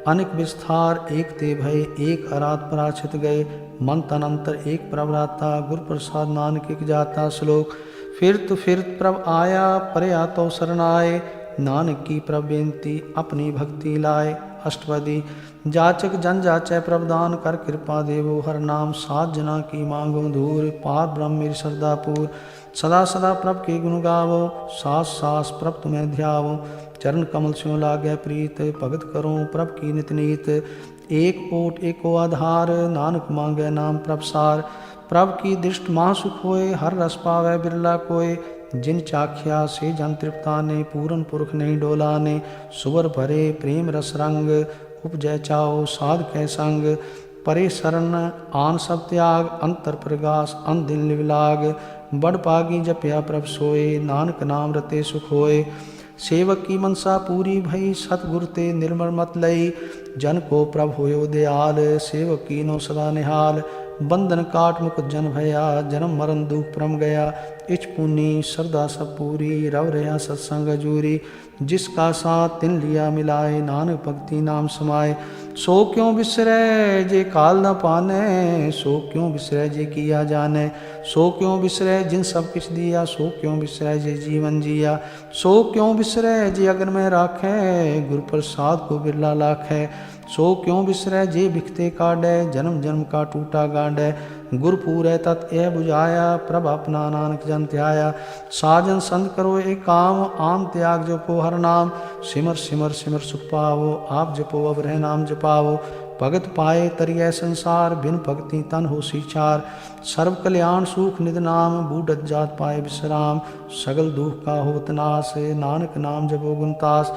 अनेक विस्तार एक ते भय, एक अरात पराछित गए। मन तन अंतर एक प्रभराता, गुर प्रसाद नानक एक जाता। श्लोक फिरत प्रभ आया, परया तो शरणाए। नानक की प्रभ बेनती अपनी भक्ति लाए। अष्टपदी। जाचक जन जाचै प्रभदान कर कृपा देवो, हर नाम सात जना की मांगो दूर। पार ब्रह्म मेरी श्रद्धा पूर, सदा सदा प्रभ के गुण गावो। सास सास प्रभ तुम्हें ध्यावो, चरण कमल स्यों लागे प्रीत। भगत करो प्रभ की नित नीत, एक ओट एको आधार। नानक मांगे नाम प्रभ सार, प्रभ की दृष्ट महासुख होए। हर रस पावे बिरला कोय, जिन चाख्या से जन तृप्ताने। पूरन पुरख नहीं डोलाने, सुवर भरे प्रेम रस रंग। उपजय चाओ साध कै संग, परे शरण आन सब त्याग। अंतर प्रगास अन दिन लिवलाग, बड़ पागी जपया प्रभ सोए। नानक नाम रते सुख होए, सेवक की मनसा पूरी भई। सतगुरु ते निर्मल मत लई, जन को प्रभ होयो दयाल। सेवक कीनो सदा निहाल, बंधन काट मुकुट जन भया। जन्म मरण दुख परम गया, इच पुनी श्रद्धा सब पूरी। रव रहा सत्संग जूरी, जिसका साथ तिन लिया मिलाए। नानक भक्ति नाम समाए, सो क्यों बिसरै जे काल न पाने। सो क्यों बिसरै जे किया जाने, सो क्यों बिसरै जिन सब किछ दिया। सो क्यों बिसरै जे जीवन जिया, सो क्यों बिसरै जे अगन में राखे। गुरु प्रसाद को बिरला लाखे, सो क्यों बिसरै जे बिखते काडै। जन्म जन्म का टूटा गांडै, गुर पूरै तत् यह बुझाया। प्रभ अपना नानक जन ध्याया, साजन संत करो एक काम। आम त्याग जपो हर नाम, सिमर सिमर सिमर सुख पावो। आप जपो अब रह नाम जपावो, भगत पाए तरिय संसार। बिन भक्ति तन हो सीचार, सर्व कल्याण सुख निध नाम। बूढ़त जात पाए विश्राम, सगल दुख का होत नाश। नानक नाम जपो गुणतास,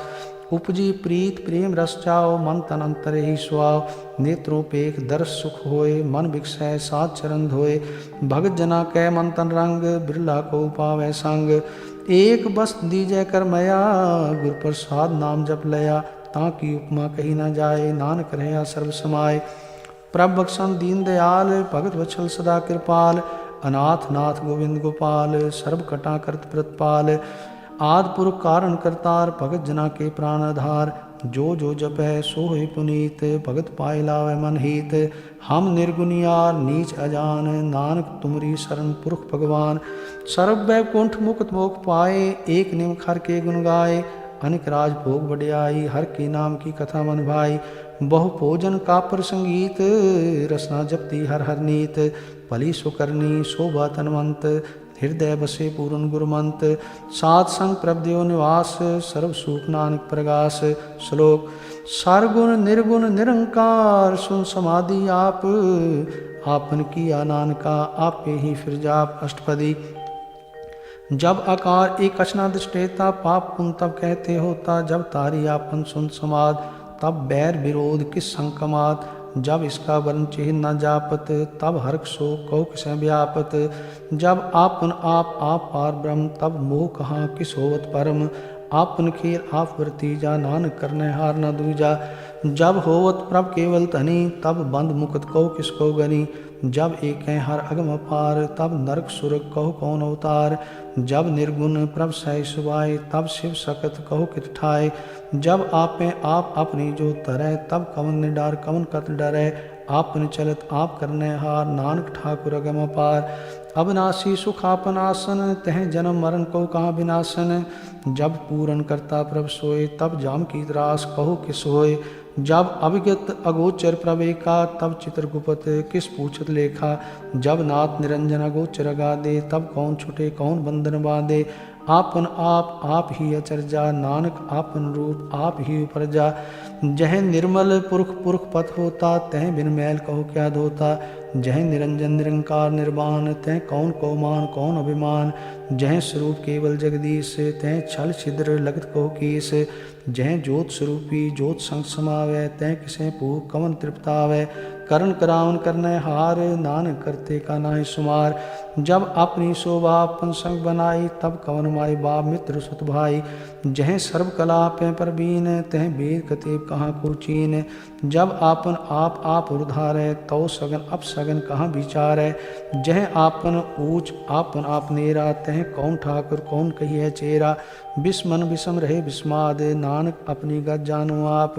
उपजी प्रीत प्रेम रस चाओ। मन तन अंतर ही स्वाओ, नेत्रों पेख दर्श सुख होए। मन बिकसै सात चरण धोए, भगत जना कै मन तन रंग। बिरला को पावै संग, एक बस दीजै कर मया। गुर प्रसाद नाम जप लया, ताकि उपमा कही न जाए। नानक रहा सर्व समाय, प्रभ बख्शन दीन दयाल। भगत वत्सल सदा कृपाल, अनाथ नाथ गोविंद गोपाल। सर्व कटा करत प्रतपाल, आदि पुरुष कारण करतार। भगत जना के प्राण आधार, जो जो जप है सो है पुनीत। भगत पाए लावे मन हित, हम निर्गुनियार नीच अजान। नानक तुमरी शरण पुरख भगवान, सर्व वैकुंठ मुक्त मोक्ष पाए। एक निम खर के गुण गाए, अनिक राज भोग बढ़ियाई। हर के नाम की कथा मन भाई, बहु भोजन का प्रसंगीत। रसना जपती हर हर नीत, भली सुकरनी शोभा तनवंत। हृदय बसे पूर्ण गुरुमंत, सात संग प्रभ देव निवास। सर्व सुख नानक प्रगास। श्लोक। सरगुण निर्गुण निरंकार, सुन समाधि आप। आपन किया नानका, आपे ही फिर जाप। अष्टपदी। जब आकार एक अचना दृष्टेता, पाप पुन तब कहते होता। जब तारी आपन सुन समाद, तब बैर विरोध किस संकमात। जब इसका वर्ण चिन्ह न जापत, तब हर्ष शोक कहो किसे व्यापत। जब आपन आप पार ब्रह्म, तब मोह कहाँ किस होवत परम। आपन खेल आप वर्तीजा, नानक करने हार न दूजा। जब होवत प्रभ केवल धनी, तब बंद मुक्त कहो किसको गनी। जब एक है हर अगम अपार, तब नरक सुरग कहो कौन अवतार। जब निर्गुण प्रभ सह सुभाए, तब शिव सकत कहो कित ठाए। जब आपे आप अपनी जो तरह, तब कवन निडार कवन कत डरै। आपन चलत आप करने हार, नानक ठाकुर अगम अपार। अविनाशी सुख आपन आसन, तह जन्म मरण को कहाँ विनाशन। जब पूरन करता प्रभ सोए, तब जाम की त्रास कहो किस होए। जब अभिगत अगोचर प्रवेका, तब चित्र गुपत किस पूछत लेखा। जब नाथ निरंजन अगोचर अगादे, तब कौन छुटे कौन बंधन बांधे। आपन आप ही अचरजा, नानक आपन रूप आप ही उपरजा। जह निर्मल पुरख पुरख पथ होता, तह बिन मैल कहो क्या धोता। जह निरंजन निरंकार निर्वाण, तह कौन को मान कौन अभिमान। जह स्वरूप केवल जगदीश, तह छल छिद्र लगत कहो कीस। जह जोत स्वरूपी जोत संग समावै, तह किसे भूख कवन तृप्तावै। करण करावन करने हार, नानक करते का नाहि सुमार। जब अपनी शोभा अपन संग बनाई, तब कवन माई बाप मित्र सुत भाई। जह सर्व कला पे परबीन, तह वेद कतेब कहाँ को चीन। जब आपन आप उधारै, तो सगन अपसगन कहाँ विचारै। जह आपन ऊंच आपन आप नेरा, तह कौन ठाकुर कौन कहिए चेरा। बिस्मन बिसम रहे बिस्माद, नानक अपनी गत जानो आप।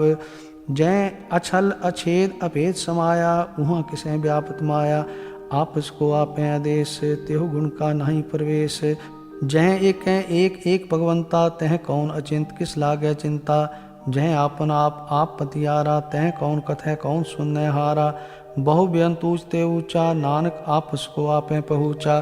जय अछल अछेद अभेद समाया, वहाँ किसे व्यापत माया। आपस को आपे आदेश, तेहु गुण का नहीं प्रवेश। जह एक एक भगवंता तह कौन अचिंत किस लागे चिंता। जह आपन आप पतियारा तह कौन कथै कौन सुनने हारा। बहु बेअंत ऊंचते ऊंचा नानक आपस को आपे पहुँचा।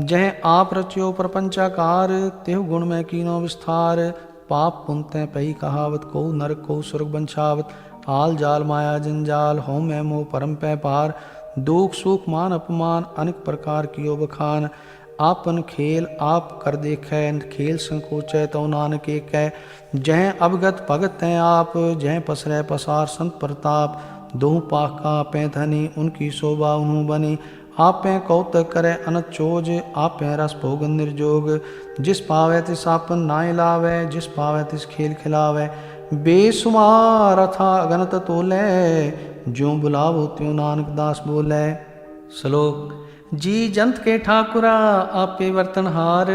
जह आप रचियो प्रपंचाकार तेहु गुण में कीनो विस्तार। पाप पुनते पई कहावत को नरक को सुर्ग बंछावत। आल जाल माया जंजाल हो मैं मोह परम पै पार। दुख सुख मान अपमान अनेक प्रकार कियो बखान। आपन खेल आप कर देखे खेल संकोचै तो नानक एकै। जह अवगत भगत तै आप जह पसरै पसार संत प्रताप। दोहु पाख का आपै धनी उनकी शोभा उन्हु बनी। आपै कौतक करे अनत चोज आपै रस भोगन निर्जोग। जिस पावै तिस आपन नाय लावै जिस पावै तिस खेल खिलावै। बेसुमार अथा अगनत तोलै ज्यों बुलावो त्यों नानक दास बोलै। श्लोक जी जंत के ठाकुरा आपे वर्तनहार।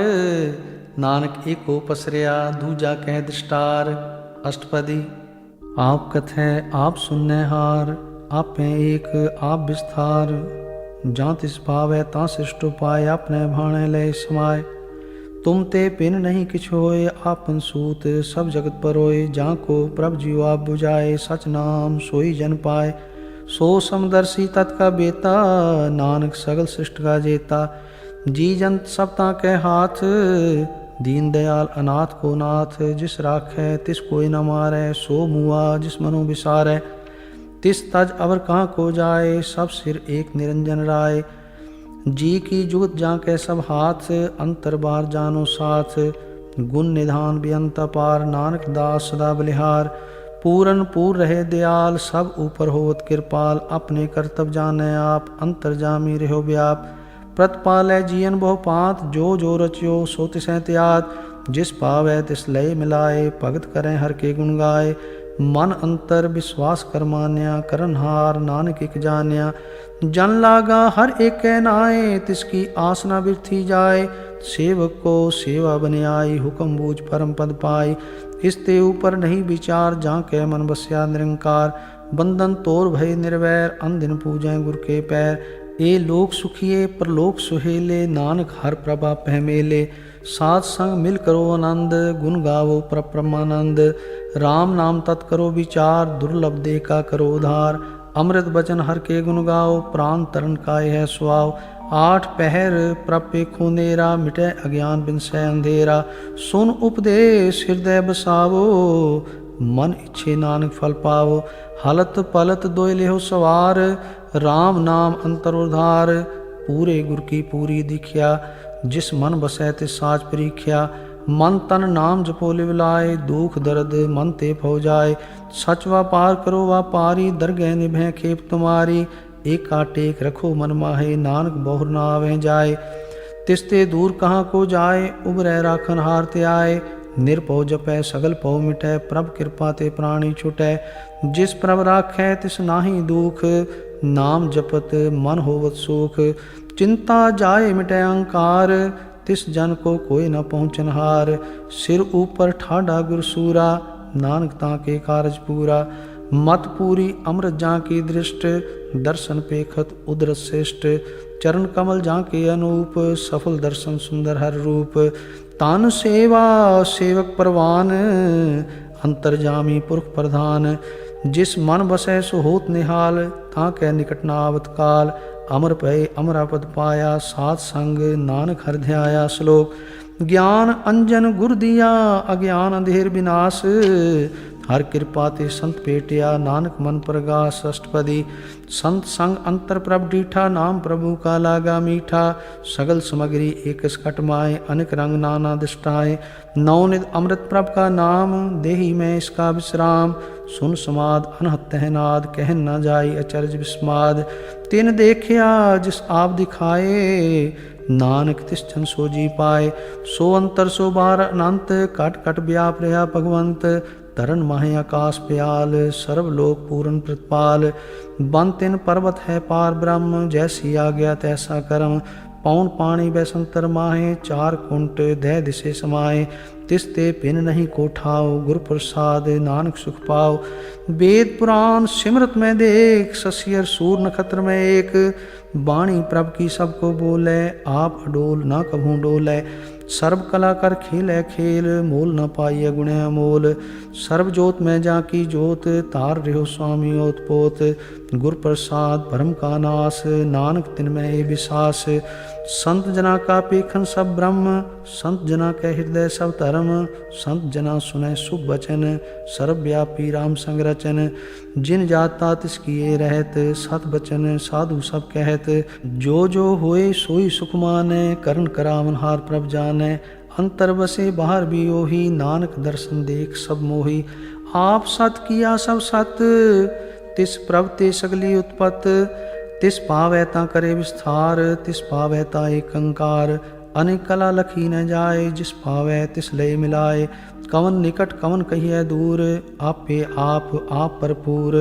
नानक एको पसरिया दूजा कह दृष्टार। अष्टपदी आप कथै आप सुनने हार। आपे एक आप विस्तार। जां तिस पावै तां सृष्ट उपाय अपने भाणे लय समाय। तुम ते पिन नहीं किछ होए आपन सूत सब जगत पर होए। जां को प्रभ जीव आप बुझाए सच नाम सोई जन पाए। सो समदर्शी तत् का बेता नानक सगल सृष्ट का जेता। जी जंत सब ताके हाथ दीन दयाल अनाथ को नाथ। जिस राखै तिस कोई न मारै सो मुआ जिस मनु विसारै। तिस तज अवर कहाँ को जाए सब सिर एक निरंजन राय। जी की जुगत जाके सब हाथ अंतर बार जानो साथ। गुण निधान बेअंत अपार नानक दास सदा बलिहार। पूरन पूर रहे दयाल सब ऊपर होवत कृपाल। अपने कर्तव्य जाने आप अंतर जामी रहो व्याप। प्रतिपालै जियन बहु पात जो जो रचियो सो तिसै त्यात। जिस पावै तिस लय मिलाए भगत करें हर के गुण गाए। मन अंतर विश्वास कर मान्या करनहार नानक एक जान्या। जन लागा हर एक नाए तिसकी आस न बिरथी जाए। सेवक को सेवा बने आई हुक्म बूझ परम पद पाई। इसते ऊपर नहीं विचार जाके मन बस्या निरंकार। बंधन तोर भय निर्वैर अनदिन पूजै गुर के पैर। ए लोक सुखिए परलोक सुहेले नानक हर प्रभा पहमेले। साथ संग मिल करो आनंद गुण गावो परमानंद। राम नाम तत् करो विचार दुर्लभ दे का करो उधार। अमृत बचन हर के गुण गाओ प्राण तरण काय है सुआव। आठ पहर प्रपे खूनेरा मिटे अज्ञान बिन सै अंधेरा। सुन उपदेश हृदय बसावो मन इच्छे नानक फल पावो। हलत पलत दोय लेहो सवार राम नाम अंतर उधार। पूरे गुर की पूरी दिखिया जिस मन बसै तिस साच परीख्या। मन तन नाम जपो लिव लाए दुख दर्द मन ते फौ जाए। सच व्यापार करो व्यापारी दरगह निभै खेप तुम्हारी। एका टेक रखो मन माहे नानक बहुर न आवे जाए। तिसते दूर कहाँ को जाए उबरै राखन हार ते आए। निरपौ जपै सगल पौ मिटै प्रभ कृपा ते प्राणी छुटै। जिस प्रभ राखै तिस नाहि दुख नाम जपत मन होवत सुख। चिंता जाए मिटै अहंकार तिस जन को कोई न पहुँचनहार। सिर ऊपर ठाडा गुरसूरा नानक ताके कारज पूरा। मत पूरी अमृत जां की दृष्ट दर्शन पेखत उदरत श्रेष्ठ। चरण कमल जां के अनूप सफल दर्शन सुंदर हर रूप। तान सेवा सेवक परवान अंतर्जामी पुरख प्रधान। जिस मन बसै सो होत निहाल ताके निकट न आवत काल। अमर भय अमरापद पाया सात संग नानक हर ध्याया। श्लोक ज्ञान अंजन गुर दिया अज्ञान अंधेर विनाश। हर कृपा ते संत पेटिया नानक मन प्रगास। अष्टपदी संत संग अंतर प्रभ डीठा नाम प्रभु का लागा मीठा। सगल सामग्री एक सकट माए अनेक रंग नाना दृष्टाए। नवनिध अमृत प्रभ का नाम देही में इसका विश्राम। सुन समाद अनहत नाद कह न जाई अचरज विस्माद। तिन देखिया जिस आप दिखाए नानक तिस जन सो जी पाए। सो अंतर सो बार अनंत कट कट व्याप रहा भगवंत। तरन माहे आकाश प्याल सर्वलोक पूर्ण प्रतिपाल। बन तिन पर्वत है पार ब्रह्म जैसी आज्ञा तैसा कर्म। पौन पानी बैसंतर माहे चार कुंट दह दिशे समाए। तिसते पिन नहीं कोठाओ गुर प्रसाद नानक सुख पाओ। वेद पुराण सिमरत में देख ससियर सूर नक्षत्र में एक। वाणी प्रभ की सबको बोले आप अडोल ना कभू डोले। सर्ब कला कर खेलै खेल, मोल न पाइय गुणै अमोल। सर्ब जोत में जाकी जोत, तार रहो स्वामी ओतपोत। गुर प्रसाद भरम का नाश, नानक तिनमें ए विश्वास। संत जना का पेखन सब ब्रह्म, संत जना के हृदय सब धर्म। संत जना सुनै शुभ वचन, सर्वव्यापी राम संग रचन। जिन जाता तिस किए रहत, सत बचन साधु सब कहत। जो जो होए सोई सुख मानै, करण करावन हार प्रभ जानै। अंतर बसे बाहर भी ओही, नानक दर्शन देख सब मोही। आप सत किया सब सत, तिस प्रभ ते सगली उत्पत। तिस पावै तां करे विस्तार, तिस पावै ता एकंकार। अनेक कला लखी न जाए, जिस पावै तिस लय मिलाए। कवन निकट कवन कहिए दूर, आपे आप भरपूर।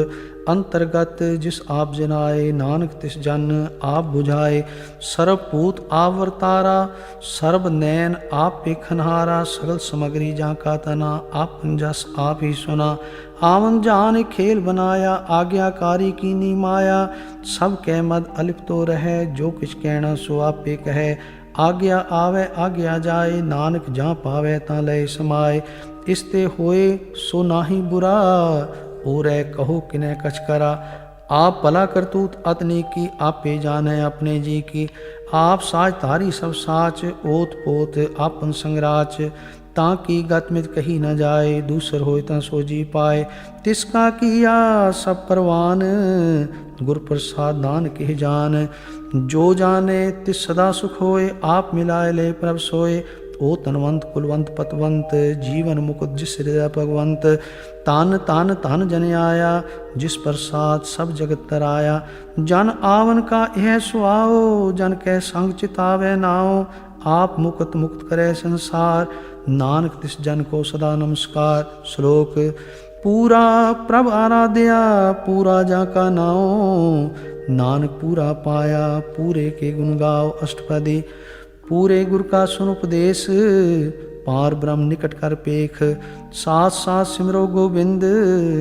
अंतर्गत जिस आप जनाए, नानक तिस जन आप बुझाए। सर्वभूत आवरतारा, सर्व नैन आप पेखनहारा। सगल समग्री जाका तना, आप जस आप ही सुना। आवन जान खेल बनाया, आज्ञाकारी कीनी माया। सब कह मद अलिप्तो रहे, जो किछ कहना सो आपे कहे। आज्ञा आवे आज्ञा जाए, नानक जहाँ पावे तां लय समाए। इसते होए सो नाहि बुरा, ओरै कहो किनै कछ करा। आप भला करतूत अतनी की, आपे जाने अपने जी की। आप साज तारी सब साच, ओत पोत आपन संगराच। ताकि गतमित कही न जाए, दूसर होए ता सो जी पाए। तिसका किया सब परवान, गुर प्रसाद नानक के जान। जो जाने तिस सदा सुख होए, आप मिलाए ले प्रभ सोए। ओ तनवंत कुलवंत पतवंत, जीवन मुकुट जिस हृदय भगवंत। तान तान तान जन आया, जिस प्रसाद सब जगत तराया। जन आवन का यह सुआओ, जन कै संग चितावे नाओ। आप मुक्त मुक्त करे संसार, नानक तिस जन को सदा नमस्कार। श्लोक पूरा प्रभ आराध्या, पूरा जाका नाओ। नानक पूरा पाया, पूरे के गुण गाओ अष्टपदी। पूरे गुर का सुन उपदेश, पार ब्रह्म निकट कर पेख। साथ साथ सिमरो गोविंद,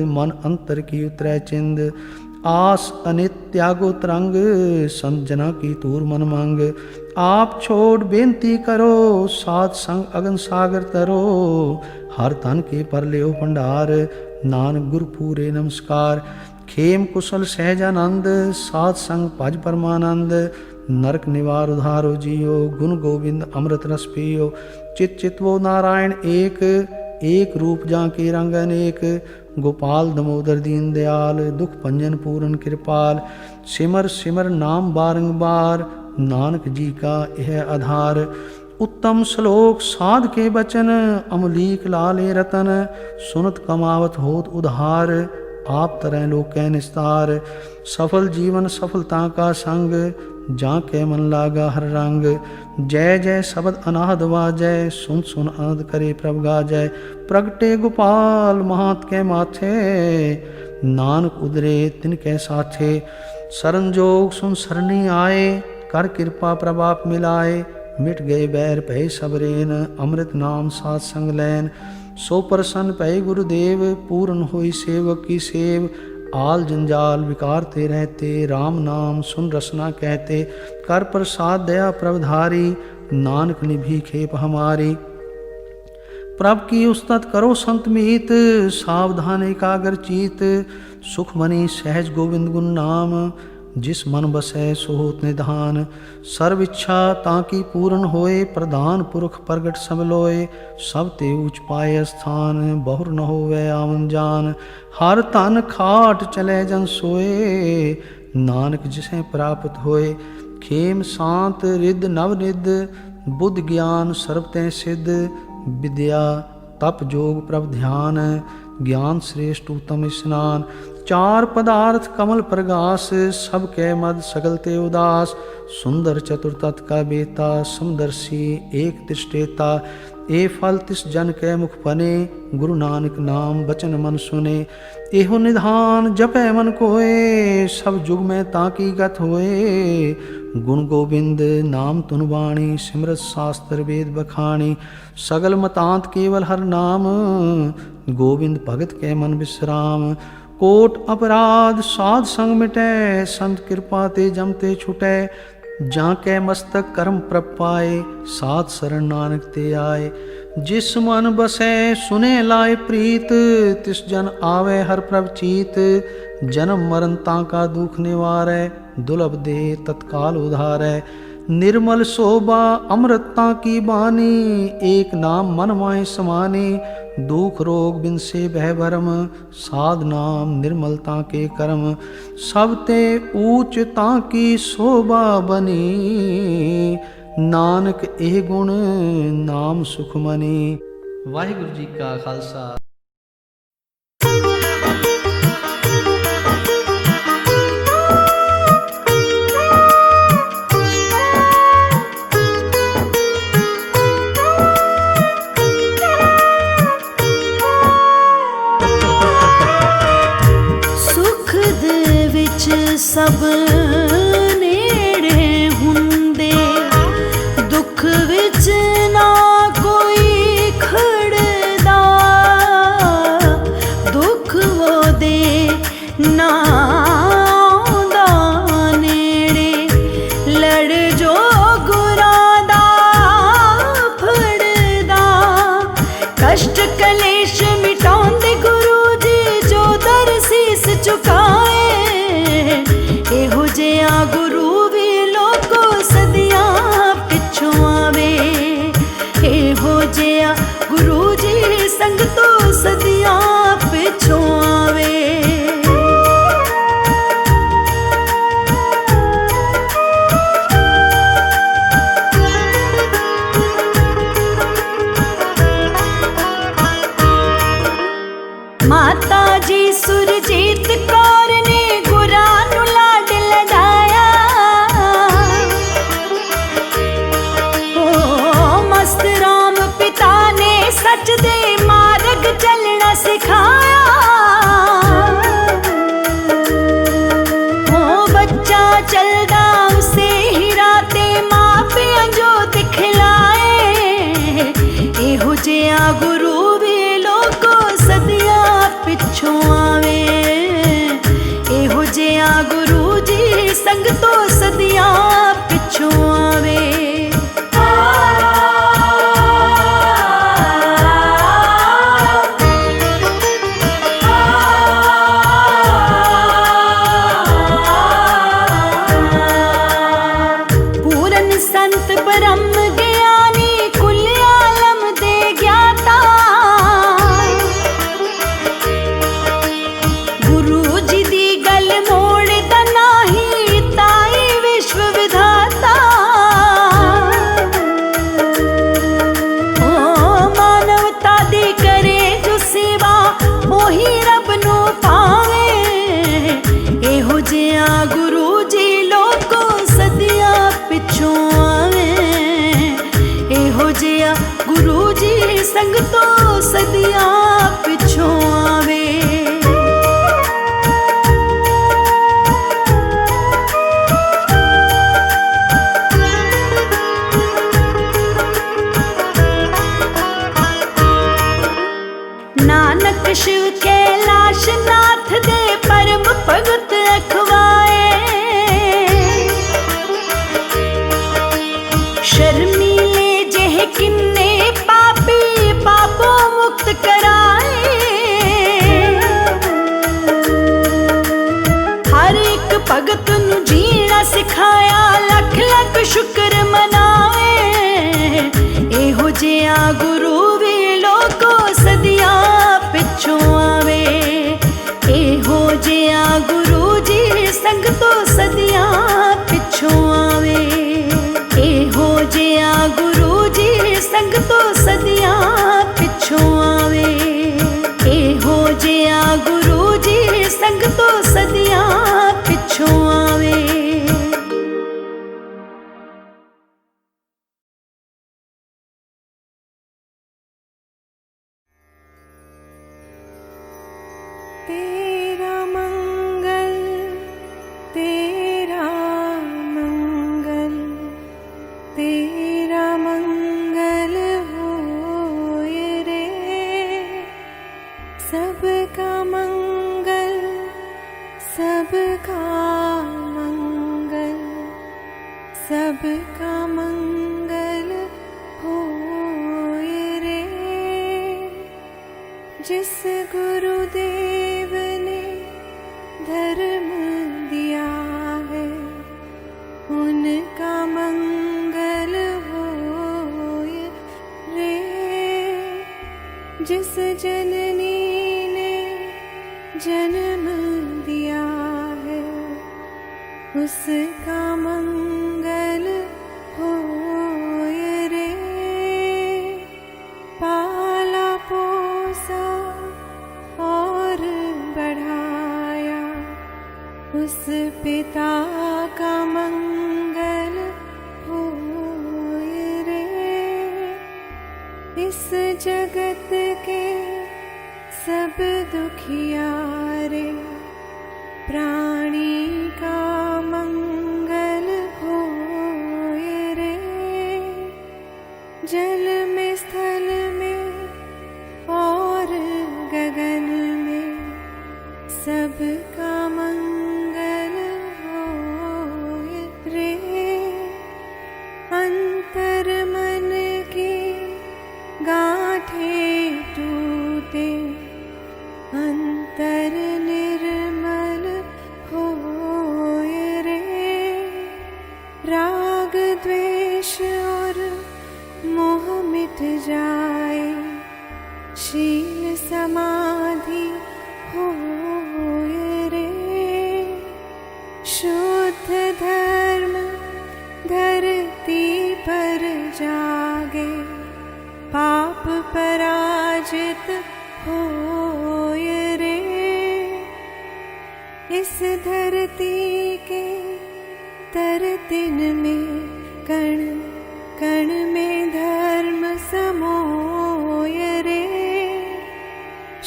मन अंतर की उतरै चिंद। आस अनित त्यागो तरंग, संत जना की तूर मन मांग। आप छोड़ बेनती करो, साध संग अगन सागर तरो। हर तन के पर लियो भंडार, नानक गुर पूरे नमस्कार। खेम कुशल सहजानंद, साध संग भज परमानंद। नरक निवार उधारो जियो, गुण गोविंद अमृत रस पियो। चित चितवो नारायण एक, एक रूप जाके रंग अनेक। गोपाल दमोदर दीन दयाल, दुख भंजन पूरन कृपाल। सिमर सिमर नाम बारंबार, नानक जी का यह आधार। उत्तम श्लोक साध के बचन, अमलीक लाले रतन। सुनत कमावत होत उधार, आप तरह लोकै निस्तार। सफल जीवन सफलता का संग, जाके मन लागा हर रंग। जय जय शब्द अनाहद वाजय, सुन सुन आनंद करे प्रभ गाजय। प्रगटे गोपाल महात के माथे, नानक उदरे तिनके साथे। शरण जोग सुन सरनी आए, कर कृपा प्रभाप मिलाए। मिट गए बैर भय सबरेन, अमृत नाम साथ संग लैन। सो प्रसन्न भय गुरुदेव, पूर्ण होई सेवक की सेव। आल जंजाल विकारते रहते, राम नाम सुन रसना कहते। कर प्रसाद दया प्रभधारी, नानक निभी खेप हमारी। प्रभ की उस्तत करो संत मीत, सावधान एकाग्र चीत। सुख मनी सहज गोविंद गुण नाम, जिस मन बसै सो होत निधान। सर्व इच्छा ताकि पूर्ण होए, प्रधान पुरख प्रगट सब लोए। सब ते ऊच पाए स्थान, बहुर न होवे आवन जान। हर तन खाट चले जन सोए, नानक जिसे प्राप्त होए। खेम शांत रिद नव निद, बुद्ध ज्ञान सर्व तै सिद्ध। विद्या तप जोग प्रभ ध्यान, ज्ञान श्रेष्ठ उत्तम स्नान। चार पदार्थ कमल प्रगास, सब कै मद सगल ते उदास। सुंदर चतुर्तत का बेता, समदर्शी एक तिष्ठेता। ए फल तिस जन कै मुख बने, गुरु नानक नाम बचन मन सुने। एहो निधान जपै मन कोए, सब जुग में ताकी गत होए। गुण गोविंद नाम तुन वाणी, सिमरत शास्त्र वेद बखाणी। सगल मतांत केवल हर नाम, गोविंद भगत कै मन विश्राम। कोट अपराध साध संग मिटै, संत कृपा ते जमते छुटै। जाके मस्तक कर्म प्रभ पाए, सात शरण नानक ते आए। जिस मन बसे सुने लाए प्रीत, तिस जन आवे हर प्रभ चीत। जन्म मरण ताका दुख निवारै, दुर्लभ दे तत्काल उधारै। निर्मल शोभा अमृता की बानी, एक नाम मन माय समानी। दुख रोग बिन से भय भरम, साध नाम निर्मलता के कर्म। सब ते ऊंचता की शोभा बनी, नानक ਇਹ ਗੁਣ ਨਾਮ ਸੁਖ ਮਨੀ। ਵਾਹਿਗੁਰੂ ਜੀ ਕਾ ਖਾਲਸਾ। ਸੁਖ ਦੇ ਵਿੱਚ ਸਭ ਨੇੜੇ ਹੁੰਦੇ, ਦੁੱਖ ਵਿੱਚ ਨਾ ਕੋਈ ਖੜਦਾ। ਦੁੱਖ ਉਹਦੇ ਨਾ ਆਉਂਦਾ ਨੇੜੇ, ਲੜ ਜੋ ਗੁਰਾਂ ਦਾ ਫੜਦਾ। ਕਸ਼ਟ ਕਲੇਸ਼ ਮਿਟਾਉਂਦੇ ਗੁਰੂ ਜੀ, ਜੋ ਦਰ ਸੀਸ ਝੁਕਾਏ। ਇਹੋ ਜਿਹਾ ਗੁਰੂ ਵੀ ਲੋਕੋ ਸਦੀਆਂ ਪਿੱਛੋਂ ਆਵੇ। ਇਹੋ ਜਿਹਾ ਗੁਰੂ ਜੀ ਸੰਗਤੋਂ ਸਦੀਆਂ ਪਿੱਛੋਂ ਆਵੇ। ਮਾਤਾ ਜੀ ਸੁਰਜੀਤ ਕੌਰ ਨੇ ਗੁਰਾਂ ਨੂੰ ਲਾਡ ਲਗਾਇਆ। ਓ ਮਸਤ ਰਾਮ ਪਿਤਾ ਨੇ ਸੱਚ ਦੇ ਮਾਰਗ ਚੱਲਣਾ ਸਿਖਾਇਆ। ਓ ਬੱਚਾ ਚੱਲਦਾ ਉਸੇ ਹੀ ਰਾਤੇ ਮਾਪਿਆਂ ਜੋ ਦਿਖਲਾਏ। ਇਹੋ ਜਿਹਾ ਗੁਰੂ ਵੀ ਲੋਕੋ ਸਦੀਆਂ ਪਿੱਛੋਂ ਆਵੇ। ਇਹੋ ਜਿਹਾ ਗੁਰੂ ਜੀ ਸੰਗਤੋਂ ਸਦੀਆਂ ਪਿੱਛੋਂ ਆਵੇ। ਪੂਰਨ ਸੰਤ ਬ੍ਰਹਮ ਗਿਆਨੀ, ਕੁਲ ਆਲਮ ਦੇ ਗਿਆਤਾ। ਗੁਰੂ ਜੀ ਦੀ ਗੱਲ ਮੋੜਦਾ ਨਹੀਂ, ਤਾਈ ਵਿਸ਼ਵ ਵਿਧਾਤਾ। ਓ ਮਾਨਵਤਾ ਦੀ ਕਰੇ ਜੋ ਸੇਵਾ, ਉਹੀ ਰੱਬ ਨੂੰ ਪਾਵੇ। ਇਹੋ ਜਿਹਾ ਗੁਰੂ ਜੀ ਲੋਕੋ ਸਦੀਆਂ ਪਿੱਛੋਂ ਆਵੇ। ਇਹੋ ਜਿਹਾ ਗੁਰੂ ਜੀ ਸੰਗਤੋਂ ਸਦੀਆਂ ਪਿੱਛੋਂ ਆਵੇ। ਨਾਨਕ ਸ਼ਿਵ ਕੈਲਾਸ਼ ਨਾਥ ਦੇ ਪਰਮ ਭਗਤ ਅਖਵਾਏ। ਸ਼ਰਮੀਲੇ ਜਿਹੇ ਕਿੰਨੇ ਪਾਪੀ ਪਾਪੋਂ ਮੁਕਤ ਕਰਾਏ। का मंगल होए रे। जिस गुरुदेव ने धर्म दिया है उनका मंगल होए रे। जिस जननी ने जन्म दिया है उसका मंगल होए रे। पाला पोसा और बढ़ाया उस पिता का मंगल होए रे। इस जगत के सब दुखियारे प्राणी का मंगल होए रे। जल में स्थल में और गगन में सबका मंगल होए रे। अंतर मन की गांठें टूटे अंतर निर्मल होए रे। राग द्वेष और मोह मिट जाए शील समाधि होए रे। शुद्ध धर्म धरती पर जागे पाप पराजित होए रे। इस धरती के तर दिन में कण कण में धर्म समोए रे।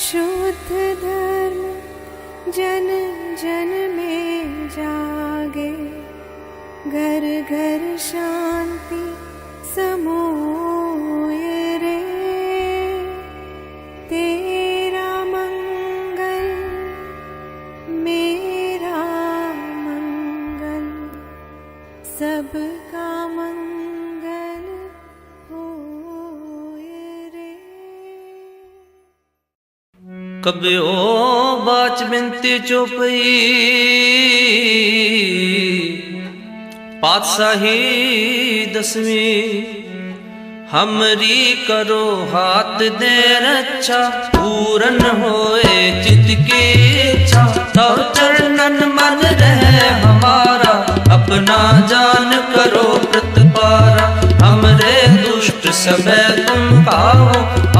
शुद्ध धर्म जन जन में जागे घर घर शांति समोए रे। तेरा मंगल मेरा मंगल सबका मंगल होए रे। कबे ओ बाच बिनती चौपई पातशाही दसवीं हमरी करो हाथ दे रक्षा पूरन होए चित की इच्छा। तव चरणन मन रहे हमारा अपना जान करो प्रतिपारा। हमरे दुष्ट सबे तुम पाओ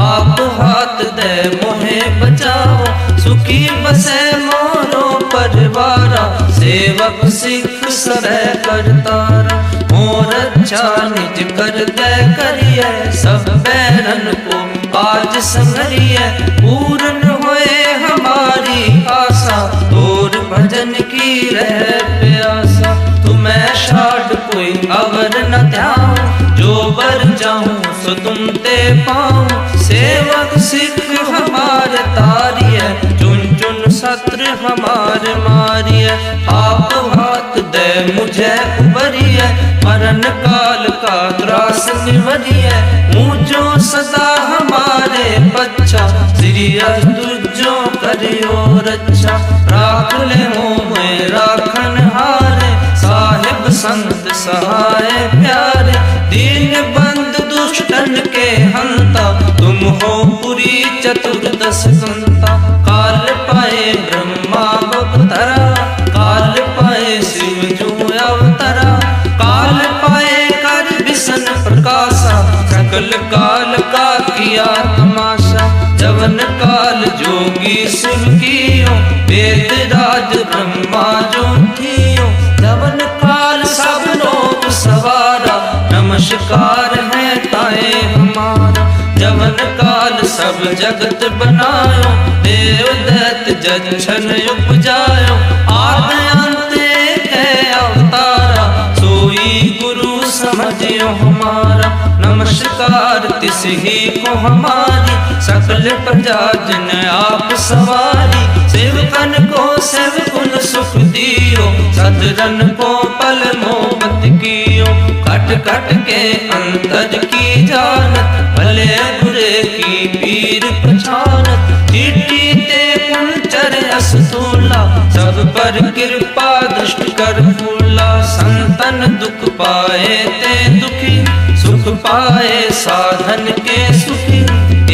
आप हाथ दे मोहे बचाओ। सुखी बसे मोरो परिवारा सेवक सिख सबे करतारा। मोर अच्छा निज कर दे करिए सब बैरन को आज संगरिए। पूर्ण होए हमारी आशा तोर भजन की रह प्यासा। तुम्हें शाड कोई अवर न ध्याऊं जो बर जाऊं सो तुम ते पाऊं। सेवक सिख हमारे तारिए चुन चुन शत्रु हमारे मारिए। आप हाथ दे मुझे उबरिए मरण काल का त्रास निवरिए। ऊंचो सदा हमारे बच्चा श्री तुझो करियो रक्षा। राख ले मोह राखन हारे साहिब संत सहाय प्यारे। दीन बंद दुष्टन के हंता तुम हो पुरी चतुर्दश संता। काल पाए ब्रह्मा अवतरा काल पाए शिव जो अवतरा। काल पाए कर विष्ण प्रकाशा सकल काल का किया तमाशा। जवन काल जोगी शिव कियो वेद राज ब्रह्मा जो थियो। जवन काल सब लोग सवारा नमस्कार है ताए हमारा। जवन काल सब जगत बनायो देव दैत जच्छन उपजायो। आद अंत है अवतारा सोई गुरु सम समझियो हमारा, नमस्कार तिस ही को हमारी, सकल प्रजा जन आप सवारी। सेवकन को सेवकुन सुख दियो, सदरन को पल मोहब्बत कियो। कट कट के अंतर की जानत, भले बुरे की पीर पहचानत। चीटी ते कुंचर असतूला, सब पर कृपा दृष्ट कर फूला। संतन दुख पाए ते दुखी, सुख पाए साधन के सुखी।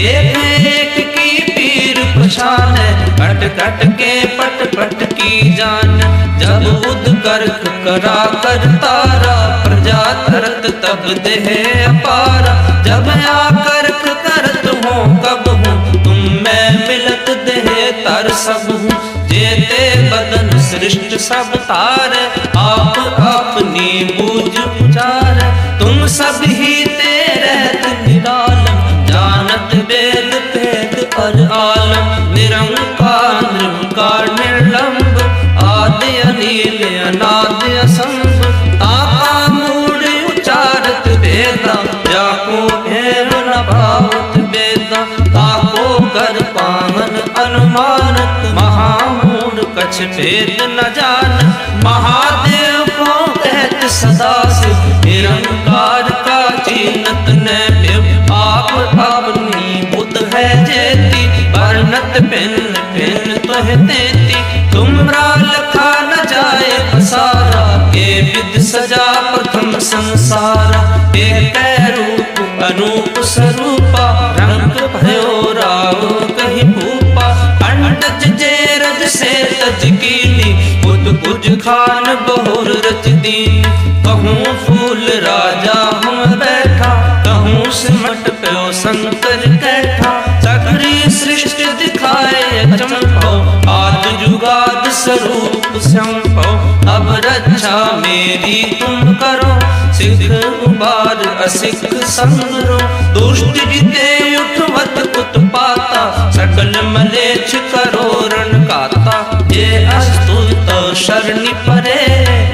एक एक की पीर पहचान, कट कट के पट पट की जान। जब बुध कर करा कर तारा, प्रजा तरत तब देह अपारा। जब आकर करत हो कब हूँ, तुम मैं मिलत देह तर सब हूँ। जेते बदन सृष्ट सब तार, आप अपनी बूझ उचार। तुम सब ही ते रहत निरालम, जानत वेद भेद और आलम। निरंकार निर्विकार निर्लंब, आदि अनील अनादि असंभ। ताका मूढ़ उचारत वेदा, जाको भेद न भावत वेदा। ताको कर पावन अनुमानत, महामूढ़ कछ भेद न जान। महादेव को कहत सदा शिव, निरंकार का चीनत न पिव। आप अपनी बुद्ध है जेती, वर्णत भिन्न भिन्न तुह देती। तुमरा लखा न जाए पसारा, के विद सजा प्रथम संसारा। एक रूप अनूप स्वरूपा, रंग भयो राव कहीं भूपा। अंडज जे रज से तज कीनी, बुध कुछ खान बहुर रच दीन। कहूँ फूल राजा हम बैठा, कहूँ सिमट प्यो शंकर कैठा। सगरी सृष्टि दिखाए चंपो, आद जुगाद स्वरूप संभो। अब रक्षा मेरी तुम करो, सिख उबार असिख संगरो। दुष्ट जिते उठवत उत्पाता, सकल मलेच्छ करो रण काता। ये अस्तुत शरणि परे,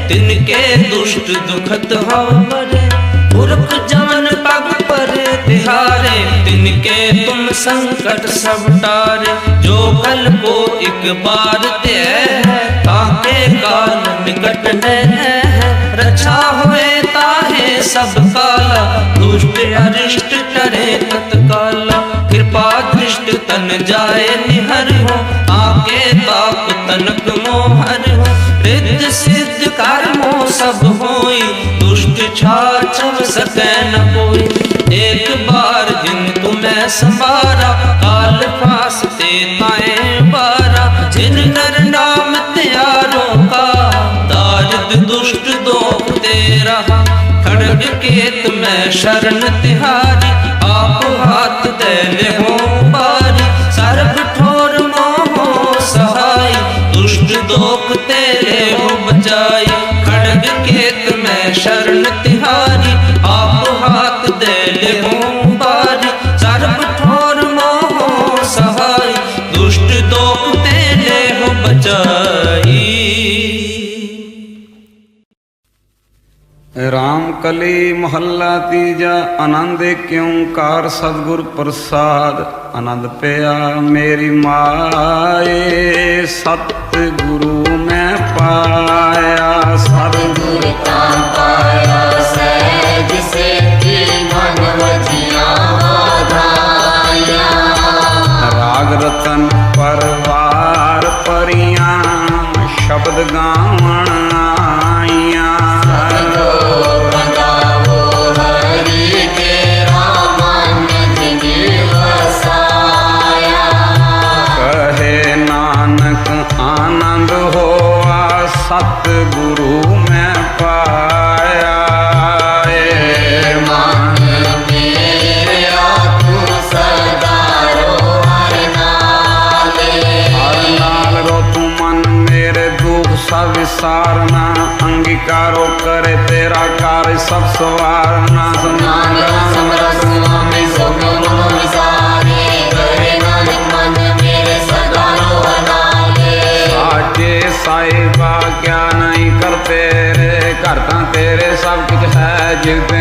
तिनके दुष्ट दुखत हो मरे। पुरख जमन पग परे तिहारे, तिनके तुम संकट सब टारे। जो कल को एक बार ते है, ताके काल निकट है। रक्षा हुए ताहे सब काला, दुष्ट अरिष्ट टरे तत्काला। कृपा दृष्ट तन जाए निहर हो, आके ताप तनक मोहर हो। रिद्ध सिद्ध कर्मो सब होई, दुष्ट छाछव सकै न कोई। एक बार जिन तुम्हें संवारा, काल फास ते ताए बारा। जिन नर नाम त्यारो का, दारिद दुष्ट दोख ते रहा। खड़ग केत में शरण तिहारी, आप हाथ दे ले हो बारी। सर्व ठोर मोह सहाय, दुष्ट दोख तेरे हो बचाई। खड़ग केत में शरण तिहारी, आप हाथ दे ले हो बारी। सर्व ठोर मोह सहाय, दुष्ट दोख तेरे हो बचाई। राम कली मोहल्ला तीजा, आनंद क्यों कार सतगुर प्रसाद। आनंद पिया मेरी माए, सतगुरु में पाया। सतगुरु का पाया सहज से, मन वजिया वाधाया। राग रतन परवार परियां, शब्द गावण आइया। आनंद होआ सतगुरु में पाया। मन मेरा तू सदा रो हर नाले। हर नाल रो तू मन मेरे दुख सब विसारना। अंगीकारो करे तेरा कार्य सब सवारना। साहिबा क्या नहीं करते रे, करता तेरे सब कुछ है जिलते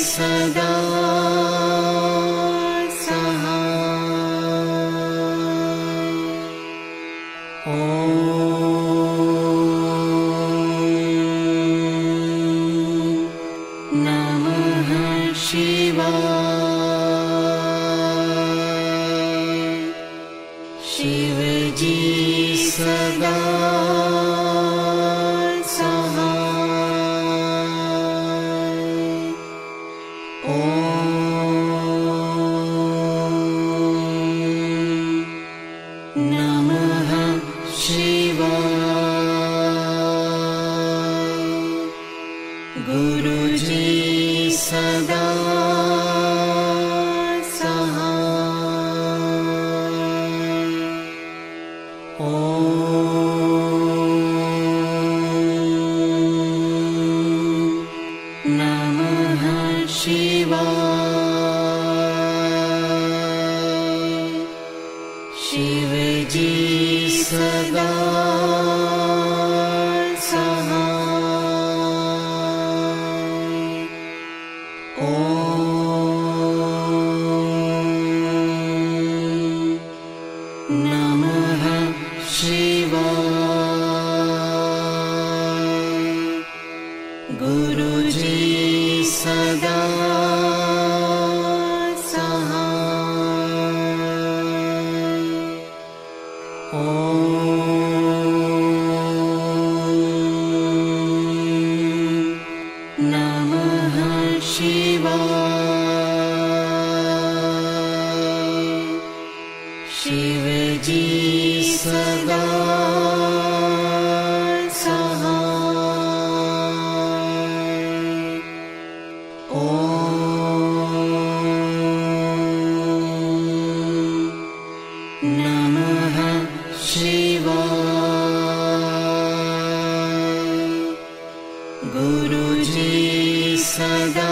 सदा सहाय। ॐ नमः शिवाय। शिवजी सदा शिवजी सदा सहाय। ॐ नमः शिवाय। गुरुजी सदा शिवजी सदा सहाय। ॐ नमः शिवाय। गुरुजी सदा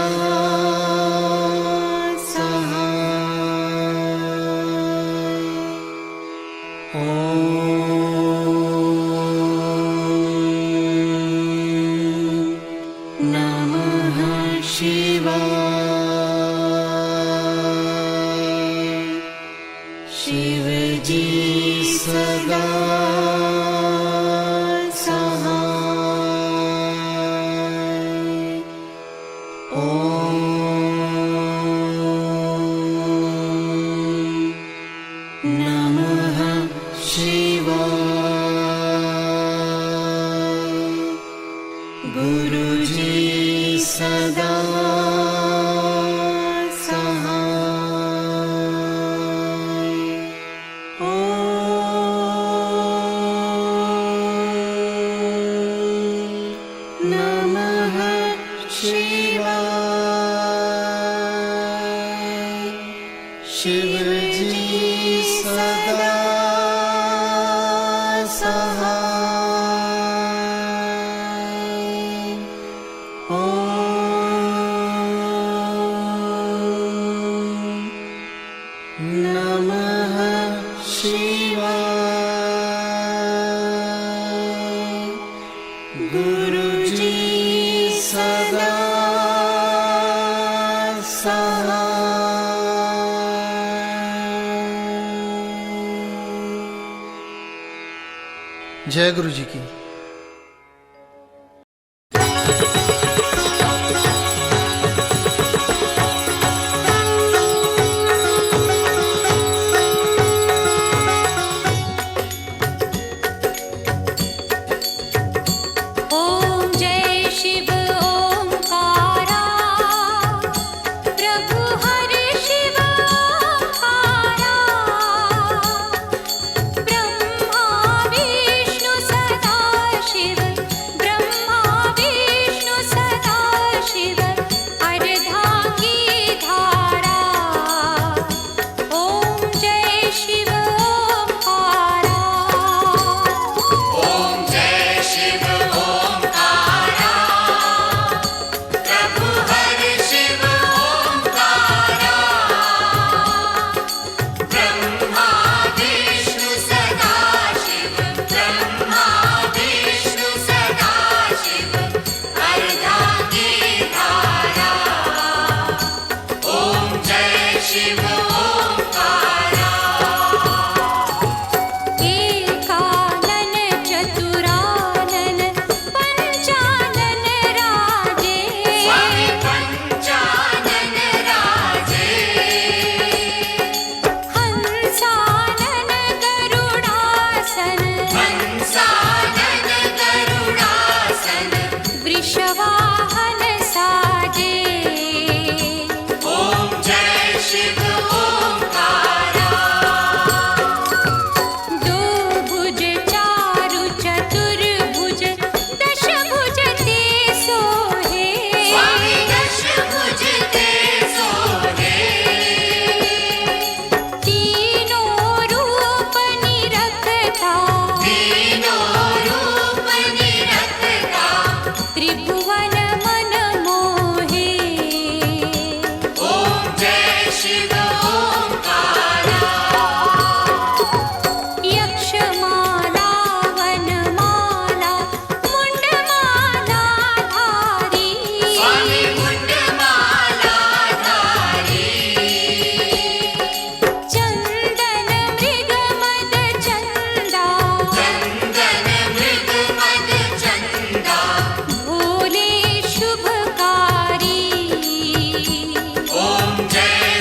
शिवजी सदा सहाय। ॐ नमः शिवाय। गुरुजी सदा शिवजी सदा सहाय। ॐ नमः शिवाय। गुरुजी सदा जय गुरु जी की। ओम जय शिव ओंकारा प्रभु हरि शिव ओंकारा ब्रह्मा विष्णु सदा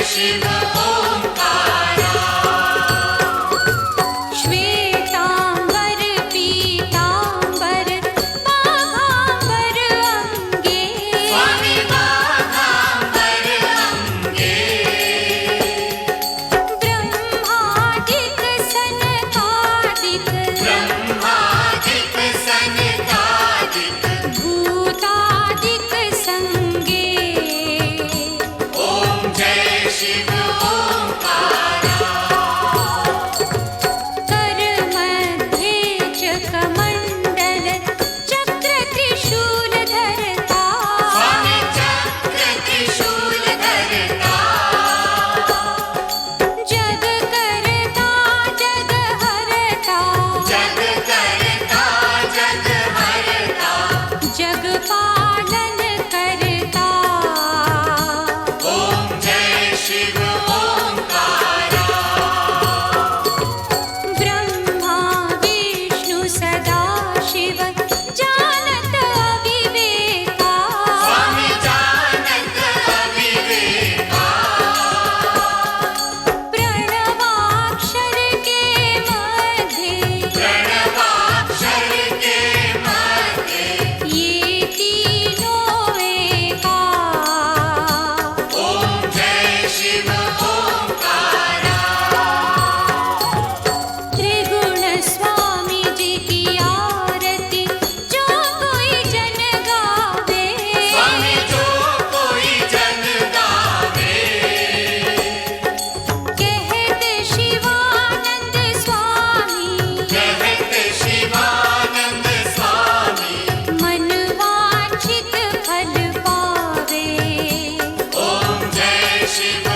शिव ओंकारा। श्वेतांबर पीतांबर बाघांबर अंगे स्वामी बाघांबर अंगे। ब्रह्मादिक सनकादिक ब्रह्मादिक सनकादिक भूतादिक संगे ओम जय शिव ओंकारा। कर मध्ये च कमण्डल चक्र त्रिशूल धरता स्वामी चक्र त्रिशूल धरता। जग करता जग हरता जग करता जग हरता। जग पालन करता ओम जय शिव ओंकारा। ब्रह्मा विष्णु सदा शिव जानत अविवेका स्वामी जानत अविवेका। प्रणवाक्षर के मध्य प्रणवाक्षर के मध्य ये तीनों एका ओम जय शिव ओंकारा। त्रिगुण स्वामी जी की आरती जो कोई जन गावे स्वामी जो कोई जन गावे। कहते शिवानंद स्वामी कहते शिवानंद स्वामी मन वांछित फल पावे ओम जय शिव